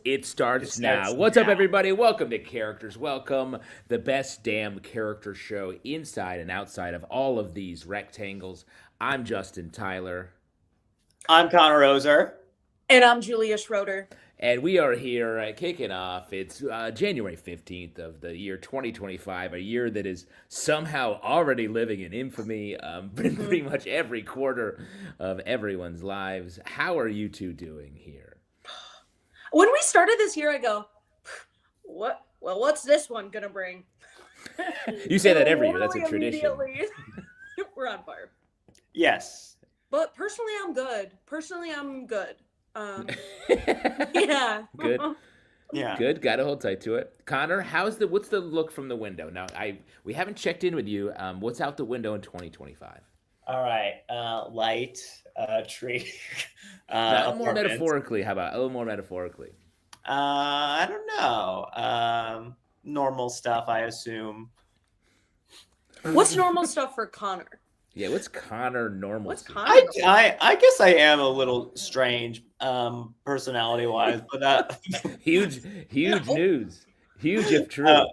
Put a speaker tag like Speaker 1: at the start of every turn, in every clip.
Speaker 1: It starts
Speaker 2: It
Speaker 1: now.
Speaker 2: starts
Speaker 1: What's up,
Speaker 2: now.
Speaker 1: everybody? Welcome to Characters. Welcome, the best damn character show inside and outside of all of these rectangles. I'm Justin Tyler,
Speaker 2: I'm Connor Ozer.
Speaker 3: And I'm Julia Schroeder.
Speaker 1: and we are here kicking off. It's January 15th of the year 2025, a year that is somehow already living in infamy in pretty much every quarter of everyone's lives. How are you two doing here?
Speaker 3: When we started this year, I go, "What? Well, what's this one gonna bring?"
Speaker 1: You say that
Speaker 3: And
Speaker 1: every year. That's a
Speaker 3: literally
Speaker 1: tradition.
Speaker 3: immediately, we're on fire.
Speaker 2: Yes.
Speaker 3: But personally, I'm good. Yeah.
Speaker 1: Good.
Speaker 2: Yeah.
Speaker 1: Good. Got to hold tight to it. Connor, what's the look from the window? Now, we haven't checked in with you. What's out the window in 2025?
Speaker 2: All right. Light, tree.
Speaker 1: Now, a little more
Speaker 2: apartment.
Speaker 1: metaphorically. How about a little more metaphorically?
Speaker 2: I don't know. Normal stuff, I assume.
Speaker 3: What's normal stuff for Connor?
Speaker 1: Yeah, what's Connor normal?
Speaker 3: What's
Speaker 1: to?
Speaker 3: Connor?
Speaker 2: I guess I am a little strange, personality wise, but
Speaker 1: Huge news. Huge if true.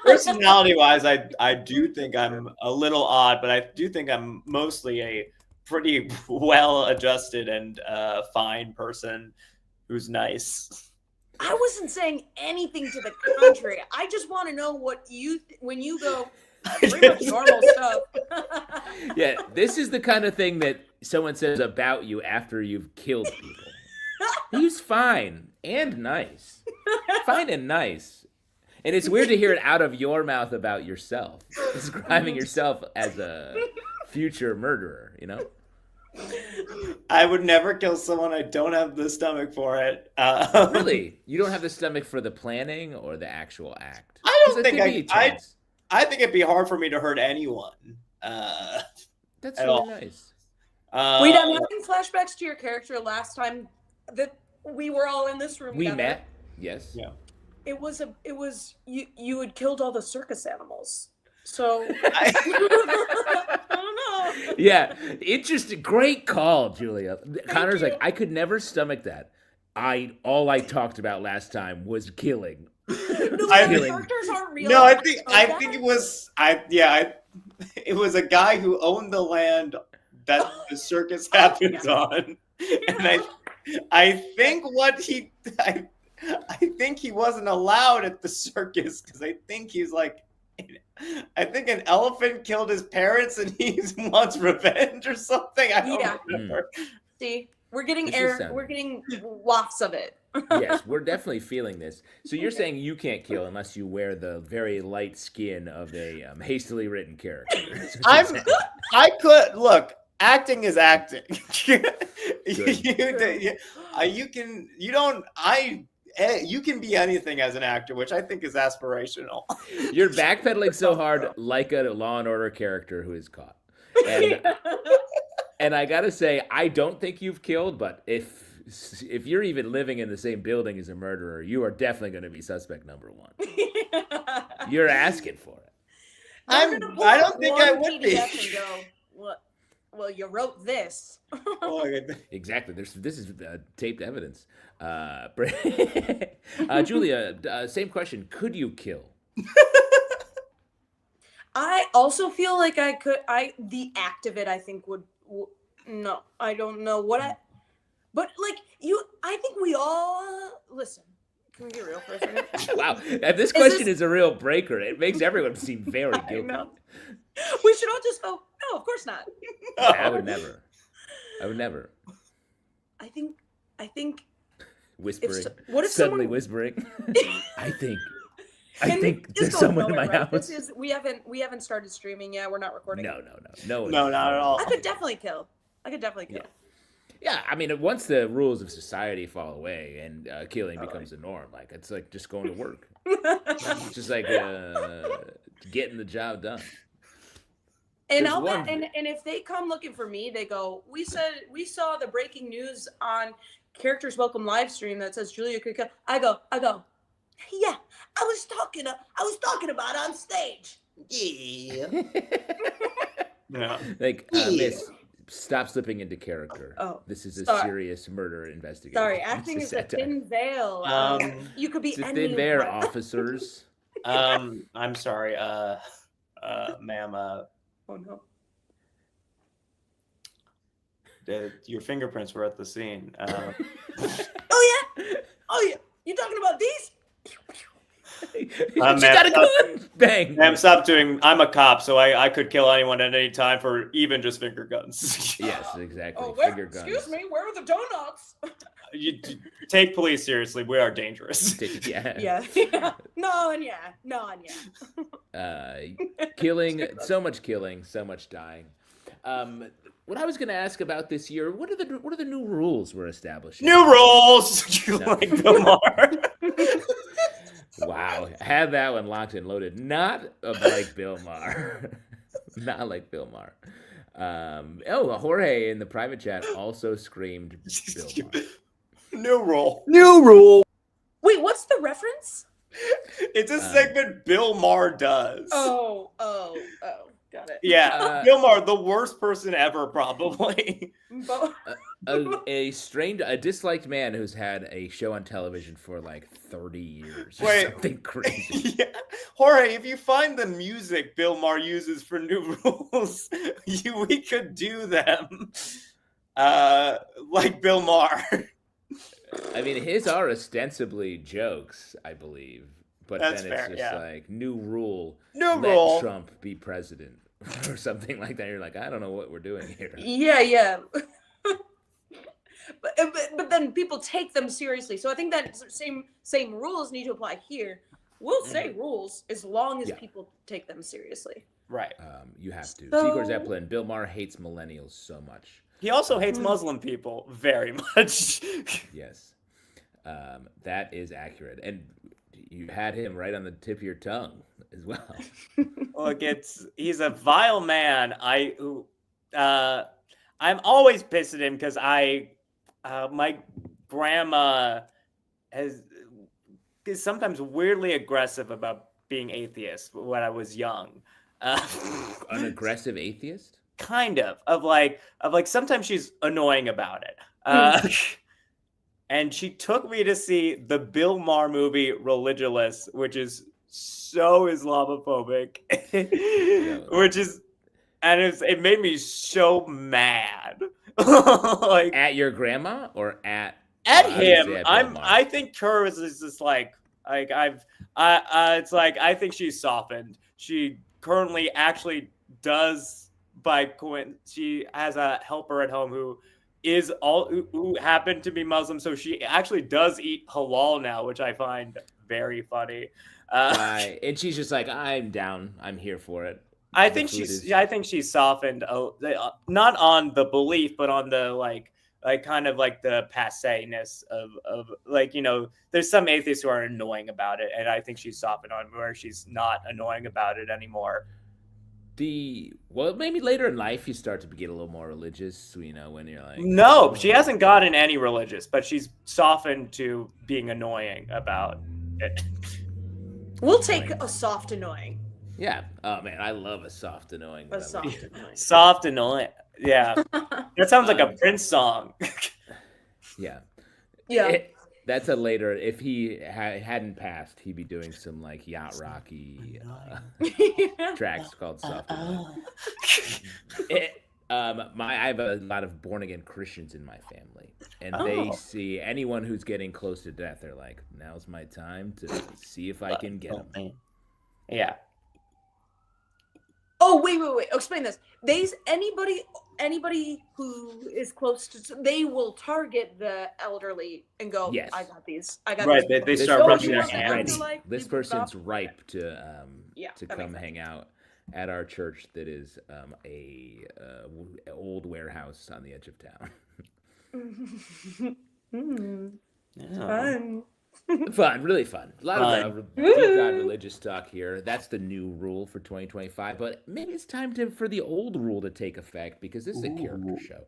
Speaker 2: personality wise, I do think I'm a little odd, but I do think I'm mostly a pretty well adjusted and fine person who's nice.
Speaker 3: I wasn't saying anything to the contrary. I just want to know what when you go pretty much normal stuff.
Speaker 1: Yeah, this is the kind of thing that someone says about you after you've killed people. He's fine and nice. Fine and nice. And it's weird to hear it out of your mouth about yourself, describing yourself as a future murderer, you know?
Speaker 2: I would never kill someone. I don't have the stomach for it.
Speaker 1: Really? You don't have the stomach for the planning or the actual act?
Speaker 2: I
Speaker 1: 'Cause
Speaker 2: don't
Speaker 1: it
Speaker 2: think
Speaker 1: could be tense.
Speaker 2: I think it'd be hard for me to hurt anyone.
Speaker 1: That's
Speaker 2: at
Speaker 1: really
Speaker 2: all.
Speaker 1: nice.
Speaker 3: Wait, I'm having flashbacks to your character last time that we were all in this room
Speaker 1: We
Speaker 3: together.
Speaker 1: met? Yes.
Speaker 2: Yeah.
Speaker 3: It was you had killed all the circus animals. So I don't know.
Speaker 1: Yeah, interesting. Great call, Julia. Connor's
Speaker 3: you.
Speaker 1: like, I could never stomach that. All I talked about last time was killing.
Speaker 3: No,
Speaker 2: I-
Speaker 3: the characters aren't real.
Speaker 2: No, I think
Speaker 3: Okay.
Speaker 2: it was it was a guy who owned the land that the circus happens on, and I think I think he wasn't allowed at the circus because I think he's like. I think an elephant killed his parents and he wants revenge or something. I don't
Speaker 3: Yeah.
Speaker 2: remember.
Speaker 3: See, we're getting
Speaker 1: This is sounding-
Speaker 3: we're getting wafts of it.
Speaker 1: Yes, we're definitely feeling this. So you're saying you can't kill unless you wear the very light skin of a hastily written character. That's what you're saying.
Speaker 2: I could look. Acting is acting. You can be anything as an actor, which I think is aspirational.
Speaker 1: You're backpedaling so hard like a Law and Order character who is caught. And I gotta say, I don't think you've killed, but if you're even living in the same building as a murderer, you are definitely going to be suspect number one. You're asking for it.
Speaker 2: I don't think I would be.
Speaker 3: And go, well, you wrote this.
Speaker 1: Exactly. This is taped evidence. Julia, same question. Could you kill?
Speaker 3: I also feel like I could. The act of it, I think would. No, I don't know what But like you, I think we all listen. Can we get real for a second?
Speaker 1: Wow, this question is a real breaker. It makes everyone seem very guilty.
Speaker 3: Know. We should all just go. No, of course not.
Speaker 1: I would never.
Speaker 3: I think.
Speaker 1: Whispering.
Speaker 3: What if
Speaker 1: suddenly
Speaker 3: someone...
Speaker 1: whispering? I think
Speaker 3: Can
Speaker 1: there's
Speaker 3: just go
Speaker 1: someone in my
Speaker 3: nowhere, right?
Speaker 1: house.
Speaker 3: we haven't started streaming yet. We're not recording.
Speaker 1: No,
Speaker 2: No, not at all.
Speaker 3: I could definitely kill.
Speaker 1: Yeah, I mean, once the rules of society fall away and killing becomes the norm, like it's like just going to work. It's just like getting the job done.
Speaker 3: And I'll bet, and if they come looking for me, they go, we saw the breaking news on Characters Welcome live stream that says Julia could kill. I go, yeah, I was talking about on stage.
Speaker 2: Yeah.
Speaker 1: Like, Miss, Stop slipping into character.
Speaker 3: Oh,
Speaker 1: This is a
Speaker 3: sorry.
Speaker 1: serious murder investigation.
Speaker 3: Sorry, acting is a thin veil. You could be
Speaker 1: It's a
Speaker 3: any
Speaker 1: thin veil,
Speaker 3: one.
Speaker 1: officers.
Speaker 2: I'm sorry, ma'am.
Speaker 3: Oh no.
Speaker 2: Your fingerprints were at the scene.
Speaker 3: Oh yeah. Oh yeah. You talking about these?
Speaker 1: She got a gun! Bang!
Speaker 2: Ma'am, stop doing. I'm a cop, so I could kill anyone at any time for even just finger guns.
Speaker 1: Yes, exactly.
Speaker 3: Oh,
Speaker 1: Finger guns.
Speaker 3: excuse me. Where are the donuts?
Speaker 2: You take police seriously. We are dangerous.
Speaker 1: Yeah.
Speaker 3: Yeah. No and yeah.
Speaker 1: Killing, so much killing, so much dying. What I was going to ask about this year, what are the new rules we're establishing?
Speaker 2: New rules. You like Bill Maher?
Speaker 1: Wow, had that one locked and loaded. Not like Bill Maher. Not like Bill Maher. Jorge in the private chat also screamed Bill Maher.
Speaker 2: New rule.
Speaker 1: New rule.
Speaker 3: Wait, what's the reference?
Speaker 2: It's a segment Bill Maher does.
Speaker 3: Oh, got it.
Speaker 2: Yeah, Bill Maher, the worst person ever, probably.
Speaker 1: A disliked man who's had a show on television for like 30 years. Or
Speaker 2: Wait.
Speaker 1: something crazy.
Speaker 2: Yeah. Jorge, if you find the music Bill Maher uses for new rules, we could do them. Like Bill Maher.
Speaker 1: I mean, his are ostensibly jokes, I believe. But
Speaker 2: That's
Speaker 1: then it's
Speaker 2: fair,
Speaker 1: just
Speaker 2: yeah.
Speaker 1: like, new rule.
Speaker 2: New
Speaker 1: let
Speaker 2: rule.
Speaker 1: Trump be president. Or something like that. You're like, I don't know what we're doing here.
Speaker 3: Yeah. But then people take them seriously. So I think that same rules need to apply here. We'll say rules as long as people take them seriously.
Speaker 2: Right.
Speaker 1: You have to.
Speaker 3: So-
Speaker 1: Igor Zeppelin, Bill Maher hates millennials so much.
Speaker 2: He also hates Muslim people very much.
Speaker 1: Yes. That is accurate. And you had him right on the tip of your tongue as well.
Speaker 2: Look, he's a vile man. I'm always pissed at him because my grandma is sometimes weirdly aggressive about being atheist when I was young.
Speaker 1: An aggressive atheist?
Speaker 2: Kind of like sometimes she's annoying about it. And she took me to see the Bill Maher movie Religulous, which is so Islamophobic, it made me so mad. Like
Speaker 1: At your grandma or at
Speaker 2: him?
Speaker 1: Bill Maher?
Speaker 2: I think her is just it's like I think she's softened. She currently actually does she has a helper at home who happened to be Muslim, so she actually does eat halal now, which I find very funny.
Speaker 1: And she's just like, I'm down. I'm here for it.
Speaker 2: I think she's softened, not on the belief, but on the kind of like the passe-ness of there's some atheists who are annoying about it, and I think she's softened on where she's not annoying about it anymore.
Speaker 1: Maybe later in life you start to get a little more religious, when you're like...
Speaker 2: No, she hasn't gotten any religious, but she's softened to being annoying about it.
Speaker 3: We'll take a soft annoying.
Speaker 1: Yeah. Oh, man, I love a soft annoying.
Speaker 2: Soft annoying. Yeah. That sounds like a Prince song.
Speaker 1: Yeah.
Speaker 3: Yeah.
Speaker 1: That's a later... If he hadn't passed, he'd be doing some, yacht rocky tracks called Soft Annoying. I have a lot of born-again Christians in my family, and they see anyone who's getting close to death, they're like, now's my time to see if I can get them.
Speaker 2: Yeah.
Speaker 3: Oh, wait. Explain this. Anybody who is close to, they will target the elderly and go,
Speaker 1: yes.
Speaker 3: I got these. I got
Speaker 2: right,
Speaker 3: these.
Speaker 2: they start rubbing their
Speaker 1: hands.
Speaker 2: hands.
Speaker 1: This person's ripe to come
Speaker 3: makes
Speaker 1: hang out at our church that is a old warehouse on the edge of town.
Speaker 3: Fun.
Speaker 1: Fun, really fun. A lot of deep God religious talk here. That's the new rule for 2025. But maybe it's time for the old rule to take effect, because this is a character show,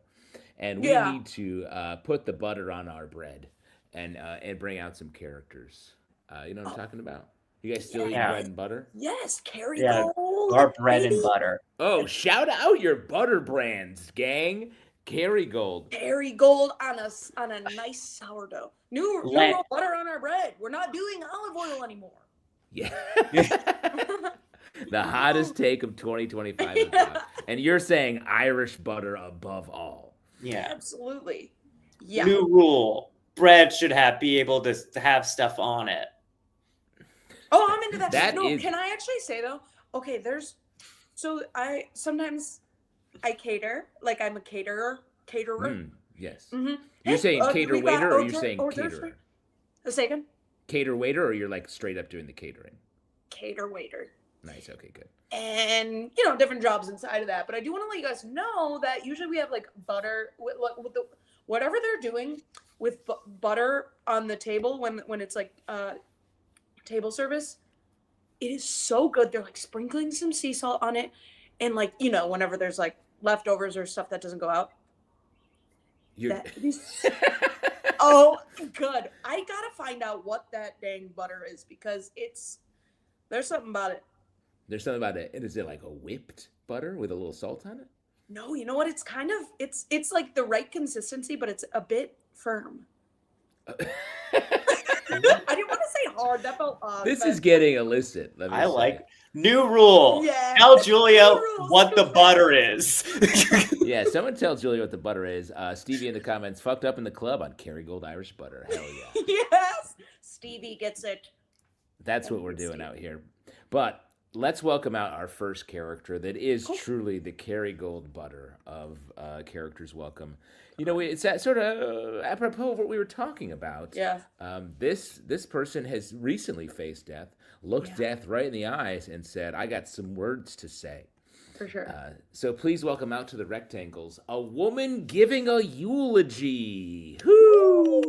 Speaker 1: and we need to put the butter on our bread and bring out some characters. You know what I'm talking about? You guys still eat bread and butter?
Speaker 3: Yes, Kerrygold. Kerrygold,
Speaker 2: Our bread
Speaker 3: baby.
Speaker 2: and butter.
Speaker 1: Oh, shout out your butter brands, gang. Kerrygold.
Speaker 3: Kerrygold on a nice sourdough. New raw butter on our bread. We're not doing olive oil anymore.
Speaker 1: Yeah. The hottest take of 2025 is out. And you're saying Irish butter above all.
Speaker 2: Yeah.
Speaker 3: Absolutely. Yeah.
Speaker 2: New rule. Bread should be able to have stuff on it.
Speaker 3: Oh, I'm into that.
Speaker 1: Is...
Speaker 3: Can I actually say though? Okay, sometimes I cater, like I'm a caterer.
Speaker 1: Yes.
Speaker 3: Mm-hmm.
Speaker 1: You're saying cater waiter, or you're saying caterer?
Speaker 3: A second.
Speaker 1: Cater waiter, or you're like straight up doing the catering?
Speaker 3: Cater waiter.
Speaker 1: Nice. Okay, good.
Speaker 3: And different jobs inside of that. But I do want to let you guys know that usually we have like butter with whatever they're doing with butter on the table when it's like table service. It is so good. They're like sprinkling some sea salt on it, and like whenever there's like leftovers or stuff that doesn't go out. Oh, good. I gotta find out what that dang butter is because there's something about it.
Speaker 1: There's something about it. And is it like a whipped butter with a little salt on it?
Speaker 3: No, you know what? It's kind of it's like the right consistency, but it's a bit firm. I didn't want to say hard. That felt odd.
Speaker 1: This is getting illicit.
Speaker 2: I like new rule.
Speaker 3: Yeah.
Speaker 2: Tell Julia what the butter is.
Speaker 1: Yeah, someone tell Julia what the butter is. Stevie in the comments, fucked up in the club on Kerrygold Irish butter. Hell yeah.
Speaker 3: Yes. Stevie gets it.
Speaker 1: That's what we're doing out here. But let's welcome out our first character that is truly the Kerrygold butter of Characters Welcome. It's that sort of apropos of what we were talking about.
Speaker 3: Yeah.
Speaker 1: This person has recently faced death, looked death right in the eyes, and said, I got some words to say.
Speaker 3: For sure.
Speaker 1: So please welcome out to the rectangles, a woman giving a eulogy. Woo!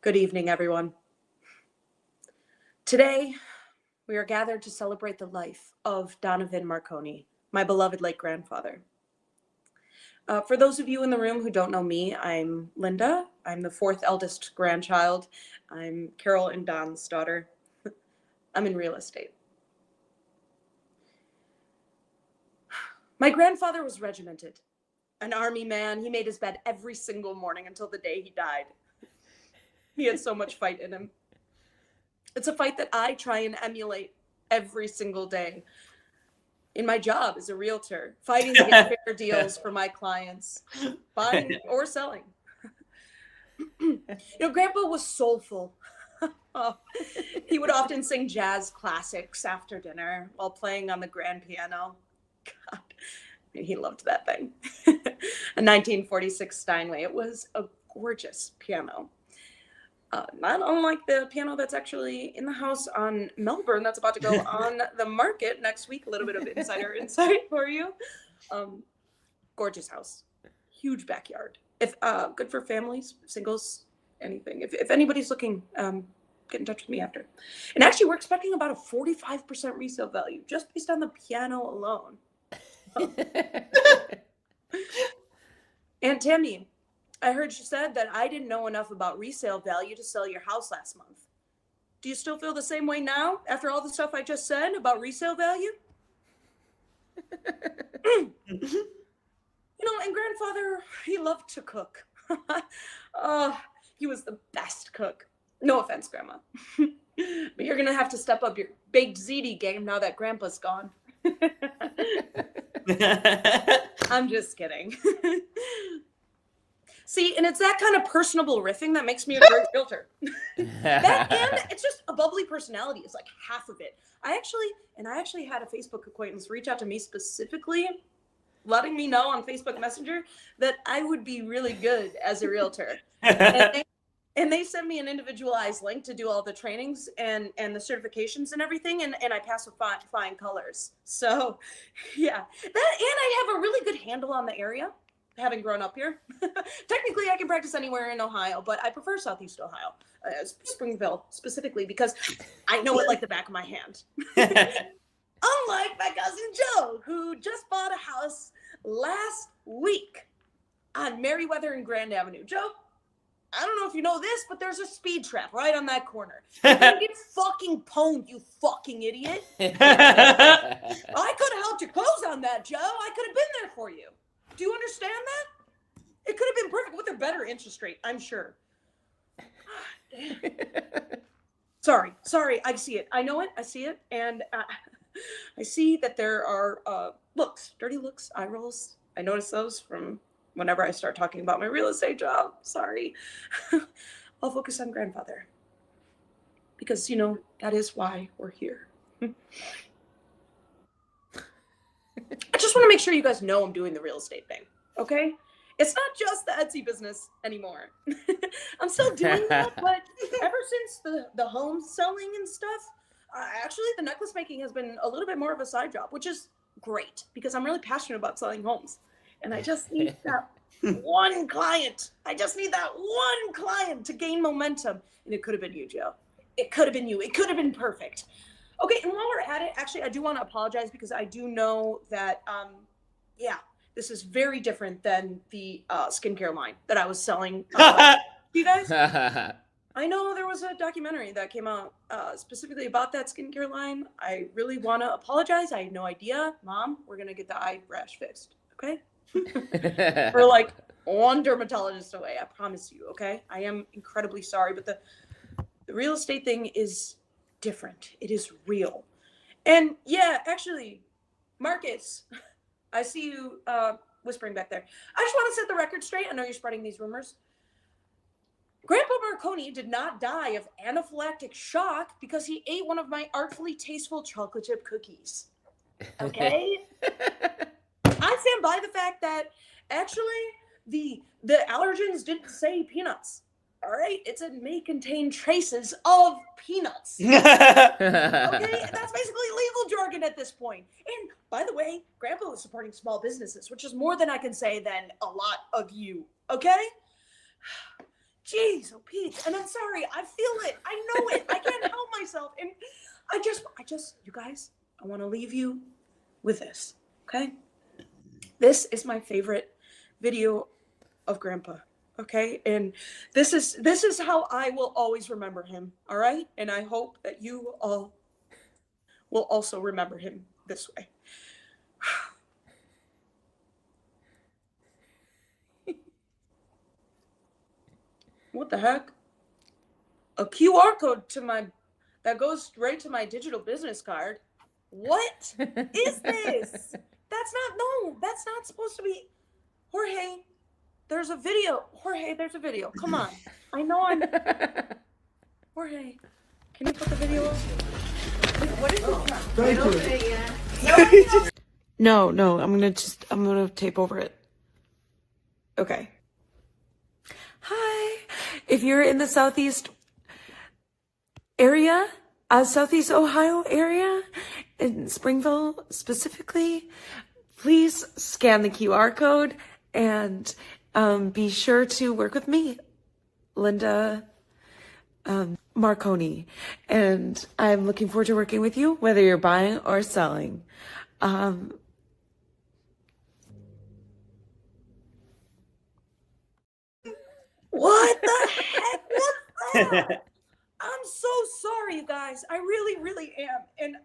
Speaker 3: Good evening, everyone. Today, we are gathered to celebrate the life of Donovan Marconi, my beloved late grandfather. For those of you in the room who don't know me, I'm Linda. I'm the fourth eldest grandchild. I'm Carol and Don's daughter. I'm in real estate. My grandfather was regimented, an army man. He made his bed every single morning until the day he died. He had so much fight in him. It's a fight that I try and emulate every single day in my job as a realtor, fighting to get fair deals for my clients, buying or selling. Grandpa was soulful. He would often sing jazz classics after dinner while playing on the grand piano. God, he loved that thing. A 1946 Steinway. It was a gorgeous piano. Not unlike the piano that's actually in the house on Melbourne that's about to go on the market next week. A little bit of insider insight for you. Gorgeous house. Huge backyard. If good for families, singles, anything. If anybody's looking, get in touch with me after. And actually, we're expecting about a 45% resale value just based on the piano alone. Aunt Tammy, I heard you said that I didn't know enough about resale value to sell your house last month. Do you still feel the same way now after all the stuff I just said about resale value? And grandfather, he loved to cook. He was the best cook. No offense, Grandma. But you're going to have to step up your baked ziti game now that Grandpa's gone. I'm just kidding. See, and it's that kind of personable riffing that makes me a great realtor. That and it's just a bubbly personality. It's like half of it. I actually had a Facebook acquaintance reach out to me specifically, letting me know on Facebook Messenger that I would be really good as a realtor. And they sent me an individualized link to do all the trainings and the certifications and everything, and I pass with flying colors. So, yeah. That, and I have a really good handle on the area, having grown up here. Technically, I can practice anywhere in Ohio, but I prefer Southeast Ohio, Springville specifically, because I know it like the back of my hand. Unlike my cousin Joe, who just bought a house last week on Merriweather and Grand Avenue. Joe, I don't know if you know this, but there's a speed trap right on that corner. You're gonna get fucking pwned, you fucking idiot. I could have helped you close on that, Joe. I could have been there for you. Do you understand that? It could have been perfect with a better interest rate, I'm sure. Sorry. I see it. I know it. I see it. And I see that there are looks, dirty looks, eye rolls. I notice those from whenever I start talking about my real estate job. Sorry. I'll focus on grandfather. Because, that is why we're here. I just want to make sure you guys know I'm doing the real estate thing. Okay? It's not just the Etsy business anymore. I'm still doing that, but ever since the home selling and stuff, actually the necklace making has been a little bit more of a side job, which is great because I'm really passionate about selling homes. And I just need that one client. I just need that one client to gain momentum. And it could have been you, Joe. It could have been you. It could have been perfect. Okay, and while we're at it, actually, I do want to apologize because I do know that, this is very different than the skincare line that I was selling. You guys? I know there was a documentary that came out specifically about that skincare line. I really want to apologize. I had no idea. Mom, we're going to get the eye rash fixed, okay? We're like one dermatologist away, I promise you, okay? I am incredibly sorry, but the real estate thing is different. It is real. And yeah, actually, Marcus, I see you whispering back there. I just want to set the record straight. I know you're spreading these rumors. Grandpa Marconi did not die of anaphylactic shock because he ate one of my artfully tasteful chocolate chip cookies. Okay? I stand by the fact that actually the allergens didn't say peanuts. All right? It may contain traces of peanuts. Okay? That's basically legal jargon at this point. And by the way, Grandpa was supporting small businesses, which is more than I can say than a lot of you. Okay? Jeez, oh Pete. And I'm sorry. I feel it. I know it. I can't help myself. And I just, you guys, I want to leave you with this. Okay? This is my favorite video of Grandpa. Okay, and this is how I will always remember him. All right, and I hope that you all will also remember him this way. What the heck? A QR code that goes straight to my digital business card. What is this? That's not supposed to be. Jorge, there's a video. Jorge, there's a video. Come on. I know I'm. Jorge, can you put the video up? What is it?
Speaker 4: Thank you. No, I'm gonna tape over it. Okay. Hi. If you're in the Southeast area, Southeast Ohio area, in Springville specifically, please scan the QR code and be sure to work with me, Linda Marconi. And I'm looking forward to working with you, whether you're buying or selling.
Speaker 3: What the heck was that? I'm so sorry, you guys. I really, really am. And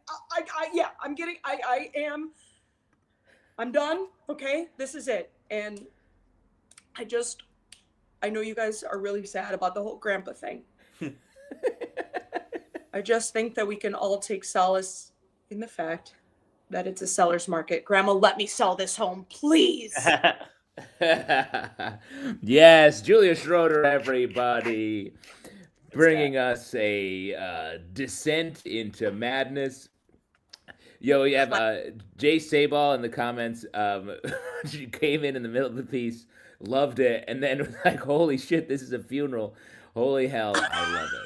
Speaker 3: I'm done. Okay, this is it. And I know you guys are really sad about the whole Grandpa thing. I just think that we can all take solace in the fact that it's a seller's market. Grandma, let me sell this home, please.
Speaker 1: Yes, Julia Schroeder, everybody, bringing us a descent into madness. Yo, you have Jay Sabal in the comments. She came in the middle of the piece, loved it, and then was like, holy shit, this is a funeral. Holy hell, I love it.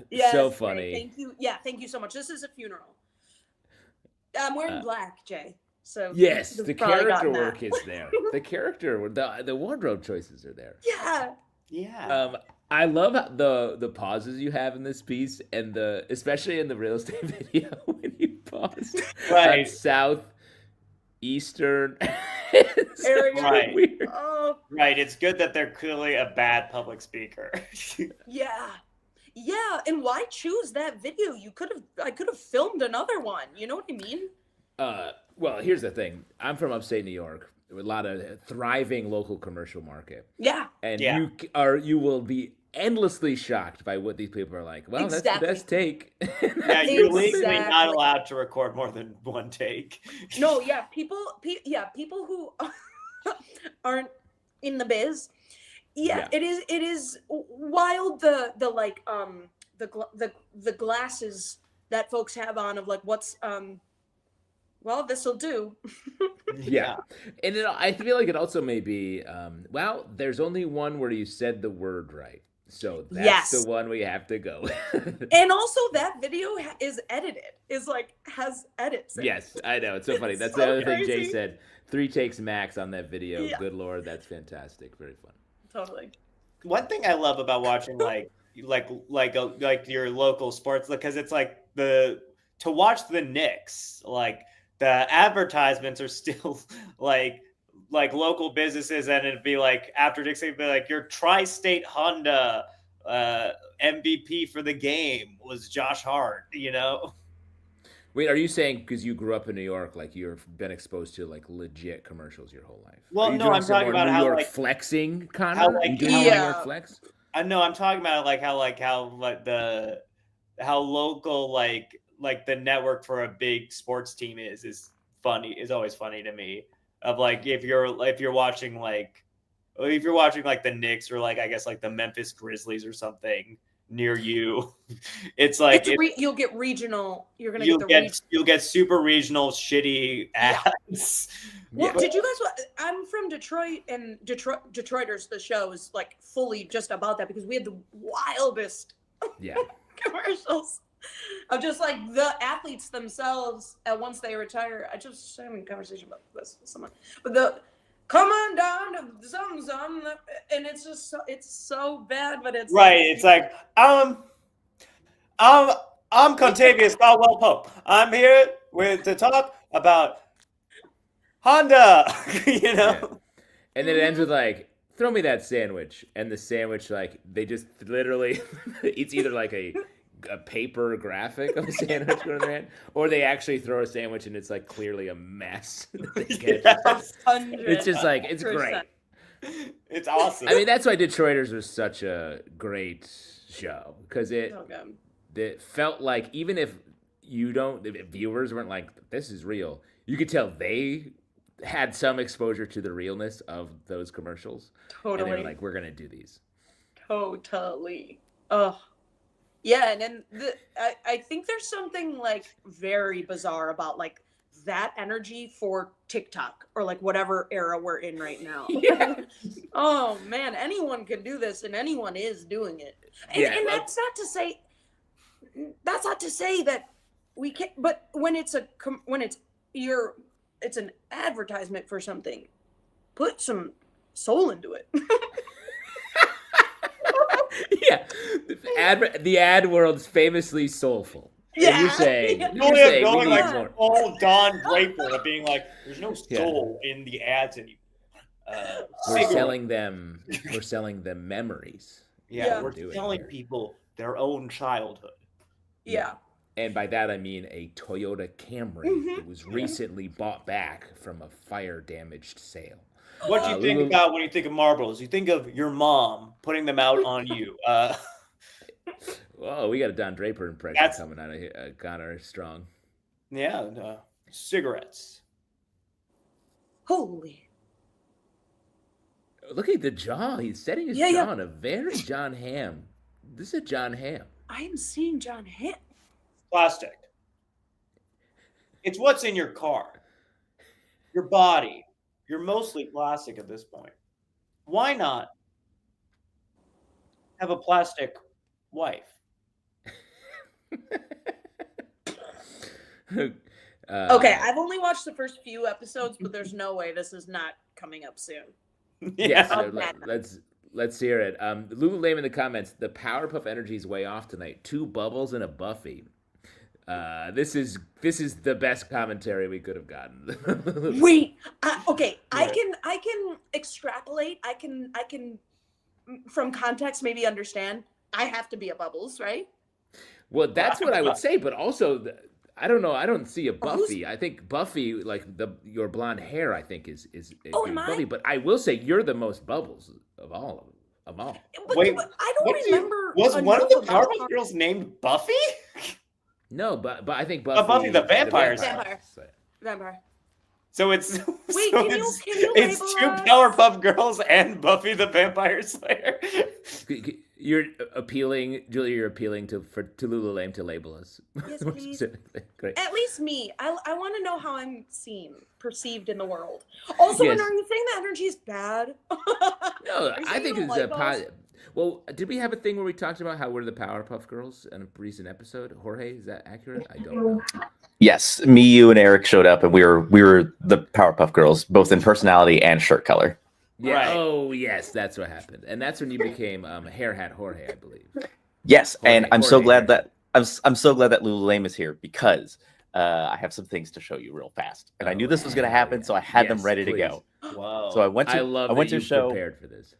Speaker 3: Yes,
Speaker 1: so funny.
Speaker 3: Thank you. Yeah, thank you so much. This is a funeral. I'm wearing black, Jay. So
Speaker 1: yes, the character work is there. The character, the wardrobe choices are there.
Speaker 3: Yeah.
Speaker 2: Yeah.
Speaker 1: I love the pauses you have in this piece, and especially in the real estate video when you Pause.
Speaker 2: Right.
Speaker 1: Southeastern.
Speaker 3: Area.
Speaker 2: Right.
Speaker 1: Weird.
Speaker 3: Oh,
Speaker 2: Right. It's good that they're clearly a bad public speaker.
Speaker 3: yeah. Yeah, and why choose that video? I could have filmed another one. You know what I mean?
Speaker 1: Well, here's the thing. I'm from upstate New York, with a lot of thriving local commercial market,
Speaker 3: Yeah.
Speaker 1: and
Speaker 2: Yeah.
Speaker 1: you will be endlessly shocked by what these people are like. Well,
Speaker 3: Exactly.
Speaker 1: that's the best take.
Speaker 2: Yeah, you're legally not
Speaker 3: Exactly.
Speaker 2: allowed to record more than one take.
Speaker 3: No, yeah, people who aren't in the biz. Yeah,
Speaker 1: Yeah.
Speaker 3: it is wild the like the glasses that folks have on of like what's well, this'll do.
Speaker 1: Yeah. And I feel like it also may be, well, there's only one where you said the word right. So that's
Speaker 3: Yes.
Speaker 1: the one we have to go with.
Speaker 3: And also that video is edited. Is like has edits. in it.
Speaker 1: Yes, I know. It's so funny.
Speaker 3: It's
Speaker 1: That's
Speaker 3: so
Speaker 1: the other thing Jay
Speaker 3: crazy.
Speaker 1: said. 3 takes max on that video.
Speaker 3: Yeah.
Speaker 1: Good Lord, that's fantastic. Very fun.
Speaker 3: Totally.
Speaker 2: One thing I love about watching like your local sports, because it's like to watch the Knicks, like the advertisements are still like local businesses, and it'd be like after Knicks, it'd be like your Tri-State Honda MVP for the game was Josh Hart, you know?
Speaker 1: Wait, are you saying because you grew up in New York, like you've been exposed to like legit commercials your whole life?
Speaker 2: Well,
Speaker 1: Are you
Speaker 2: no,
Speaker 1: doing
Speaker 2: I'm
Speaker 1: some
Speaker 2: talking
Speaker 1: more
Speaker 2: about
Speaker 1: New
Speaker 2: how,
Speaker 1: York
Speaker 2: like-
Speaker 1: flexing, Connor?
Speaker 2: how,
Speaker 1: Are you
Speaker 2: like,
Speaker 1: doing
Speaker 3: how,
Speaker 1: New
Speaker 3: like-
Speaker 1: York flex?
Speaker 2: I know I'm talking about like how local like the network for a big sports team is always funny to me. Of like if you're watching like the Knicks or like I guess like the Memphis Grizzlies or something near you, it's like
Speaker 3: You'll get regional. You're gonna
Speaker 2: you'll
Speaker 3: get the regional.
Speaker 2: you'll get super regional shitty ads.
Speaker 3: Well,
Speaker 1: Yeah.
Speaker 3: did you guys? I'm from Detroit, and Detroiters. The show is like fully just about that because we had the wildest
Speaker 1: Yeah.
Speaker 3: commercials of just like the athletes themselves. And once they retire, I just having a conversation about this with someone, but the come on down to some, and it's just it's so bad, but it's
Speaker 2: Right. It's like I'm Contavious Caldwell Pope. I'm here to talk about Honda. You know.
Speaker 1: Yeah. And then it ends with like, throw me that sandwich. And the sandwich, like, they just literally, it's either like a paper graphic of a sandwich going in their hand, or they actually throw a sandwich and it's like clearly a mess.
Speaker 2: Yes.
Speaker 1: It's just like, it's great.
Speaker 2: It's awesome.
Speaker 1: I mean, that's why Detroiters was such a great show, because it felt like, even if if viewers weren't like, this is real, you could tell they had some exposure to the realness of those commercials.
Speaker 3: Totally.
Speaker 1: And they were like, we're going to do these.
Speaker 3: Totally. Oh, yeah. And then I think there's something like very bizarre about like that energy for TikTok or like whatever era we're in right now.
Speaker 1: Yeah.
Speaker 3: Oh man, anyone can do this, and anyone is doing it. And,
Speaker 1: Yeah,
Speaker 3: and
Speaker 1: well-
Speaker 3: that's not to say that we can't. But when it's it's an advertisement for something, put some soul into it.
Speaker 1: Yeah. The ad world's famously soulful. And
Speaker 3: Yeah.
Speaker 1: You're saying,
Speaker 3: Yeah.
Speaker 1: you're saying we
Speaker 2: going
Speaker 1: need
Speaker 2: like
Speaker 1: more.
Speaker 2: all Don Draper of being like, there's no soul in the ads anymore.
Speaker 1: We're selling them memories.
Speaker 2: Yeah,
Speaker 1: we're
Speaker 2: we're
Speaker 1: doing
Speaker 2: telling
Speaker 1: here.
Speaker 2: people their own childhood.
Speaker 3: Yeah.
Speaker 1: And by that I mean a Toyota Camry
Speaker 3: Mhm.
Speaker 1: that was recently bought back from a fire-damaged sale.
Speaker 2: What do you think
Speaker 1: Lulu-
Speaker 2: about when you think of marbles? You think of your mom putting them out on you.
Speaker 1: Oh, we got a Don Draper impression
Speaker 2: That's-
Speaker 1: coming out of here. Connor strong.
Speaker 2: Cigarettes.
Speaker 3: Holy.
Speaker 1: Look at the jaw. He's setting his
Speaker 3: Yeah,
Speaker 1: jaw
Speaker 3: yeah.
Speaker 1: on a very John Hamm. This is a John Hamm.
Speaker 3: I am seeing John Hamm.
Speaker 2: Plastic. It's what's in your car. Your body. You're mostly plastic at this point. Why not have a plastic wife?
Speaker 3: Okay, I've only watched the first few episodes, but there's no way this is not coming up soon.
Speaker 1: Yes,
Speaker 3: Okay.
Speaker 1: let's hear it. Lululemon in the comments. The Powerpuff Energy is way off tonight. 2 bubbles and a Buffy. This is the best commentary we could have gotten.
Speaker 3: Wait, okay. I can extrapolate. I can from context maybe understand. I have to be a Bubbles, right?
Speaker 1: Well, that's what I would say, but also I don't know. I don't see a Buffy. I think Buffy, like your blonde hair, I think is
Speaker 3: am I?
Speaker 1: Buffy. But I will say you're the most Bubbles of all.
Speaker 3: But,
Speaker 2: Wait,
Speaker 3: but I don't remember.
Speaker 2: Was one of the
Speaker 3: enough about
Speaker 2: Powerpuff Girls named Buffy?
Speaker 1: No, but I think Buffy.
Speaker 2: Buffy the Vampire
Speaker 3: Vampire.
Speaker 2: So it's
Speaker 3: Wait,
Speaker 2: so
Speaker 3: can you
Speaker 2: it's
Speaker 3: label
Speaker 2: two
Speaker 3: us?
Speaker 2: Powerpuff Girls and Buffy the Vampire Slayer.
Speaker 1: You're appealing, Julia. You're appealing to Lululemon to label us.
Speaker 3: Yes, please.
Speaker 1: Great.
Speaker 3: At least me. I want to know how I'm perceived in the world. Also,
Speaker 1: Yes.
Speaker 3: and are you saying that energy is bad?
Speaker 1: No,
Speaker 3: Are you
Speaker 1: I
Speaker 3: saying
Speaker 1: think
Speaker 3: you
Speaker 1: it's
Speaker 3: don't
Speaker 1: a
Speaker 3: like us?
Speaker 1: positive. Well, did we have a thing where we talked about how we're the Powerpuff Girls in a recent episode? Jorge, is that accurate? I don't know.
Speaker 5: Yes, me, you, and Eric showed up, and we were the Powerpuff Girls, both in personality and shirt color.
Speaker 1: Yeah.
Speaker 2: Right.
Speaker 1: Oh, yes, that's what happened, and that's when you became Hair Hat Jorge, I believe.
Speaker 5: Yes, and I'm so
Speaker 1: Jorge
Speaker 5: glad
Speaker 1: hair.
Speaker 5: that I'm so glad that Lululemon is here because I have some things to show you real fast, and I knew this was going to happen, so I had them
Speaker 1: Yes,
Speaker 5: ready to
Speaker 1: please.
Speaker 5: go.
Speaker 2: Whoa.
Speaker 5: So I went
Speaker 1: I
Speaker 5: to
Speaker 1: love
Speaker 5: I went
Speaker 1: that
Speaker 5: to
Speaker 1: you
Speaker 5: a show.
Speaker 1: prepared for this.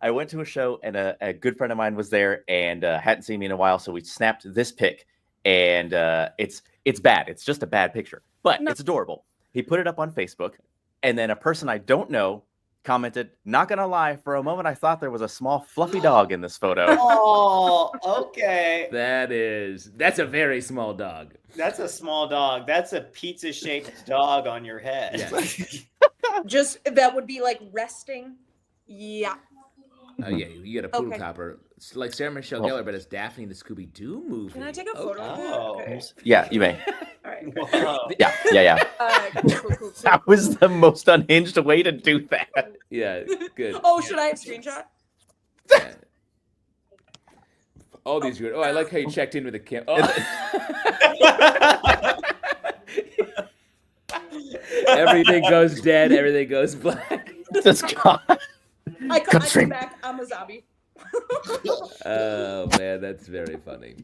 Speaker 5: I went to a show, and a good friend of mine was there, and hadn't seen me in a while, so we snapped this pic, and it's bad. It's just a bad picture, but
Speaker 3: No.
Speaker 5: it's adorable. He put it up on Facebook, and then a person I don't know commented, "Not gonna lie, for a moment I thought there was a small fluffy dog in this photo."
Speaker 2: Oh, okay.
Speaker 1: That's a very small dog.
Speaker 2: That's a small dog. That's a pizza-shaped dog on your head.
Speaker 1: Yes.
Speaker 3: Just that would be like resting. Yeah.
Speaker 1: Oh yeah, you get a poodle
Speaker 3: Okay.
Speaker 1: copper. It's like Sarah Michelle
Speaker 5: Well-
Speaker 1: Gellar, but it's Daphne in the Scooby Doo movie.
Speaker 3: Can I take a photo of
Speaker 2: Oh.
Speaker 3: that? Okay.
Speaker 5: Yeah, you may.
Speaker 3: All right.
Speaker 2: Whoa.
Speaker 5: Yeah.
Speaker 3: Cool.
Speaker 5: That was the most unhinged way to do that.
Speaker 1: Yeah, good.
Speaker 3: Oh, should I have screenshot?
Speaker 1: Yeah. All these good. Oh, I like how you checked in with the cam. Oh. Everything goes dead. Everything goes black.
Speaker 5: Just God.
Speaker 3: I come
Speaker 5: Constraint.
Speaker 3: back. I'm a zombie.
Speaker 1: Oh man, that's very funny.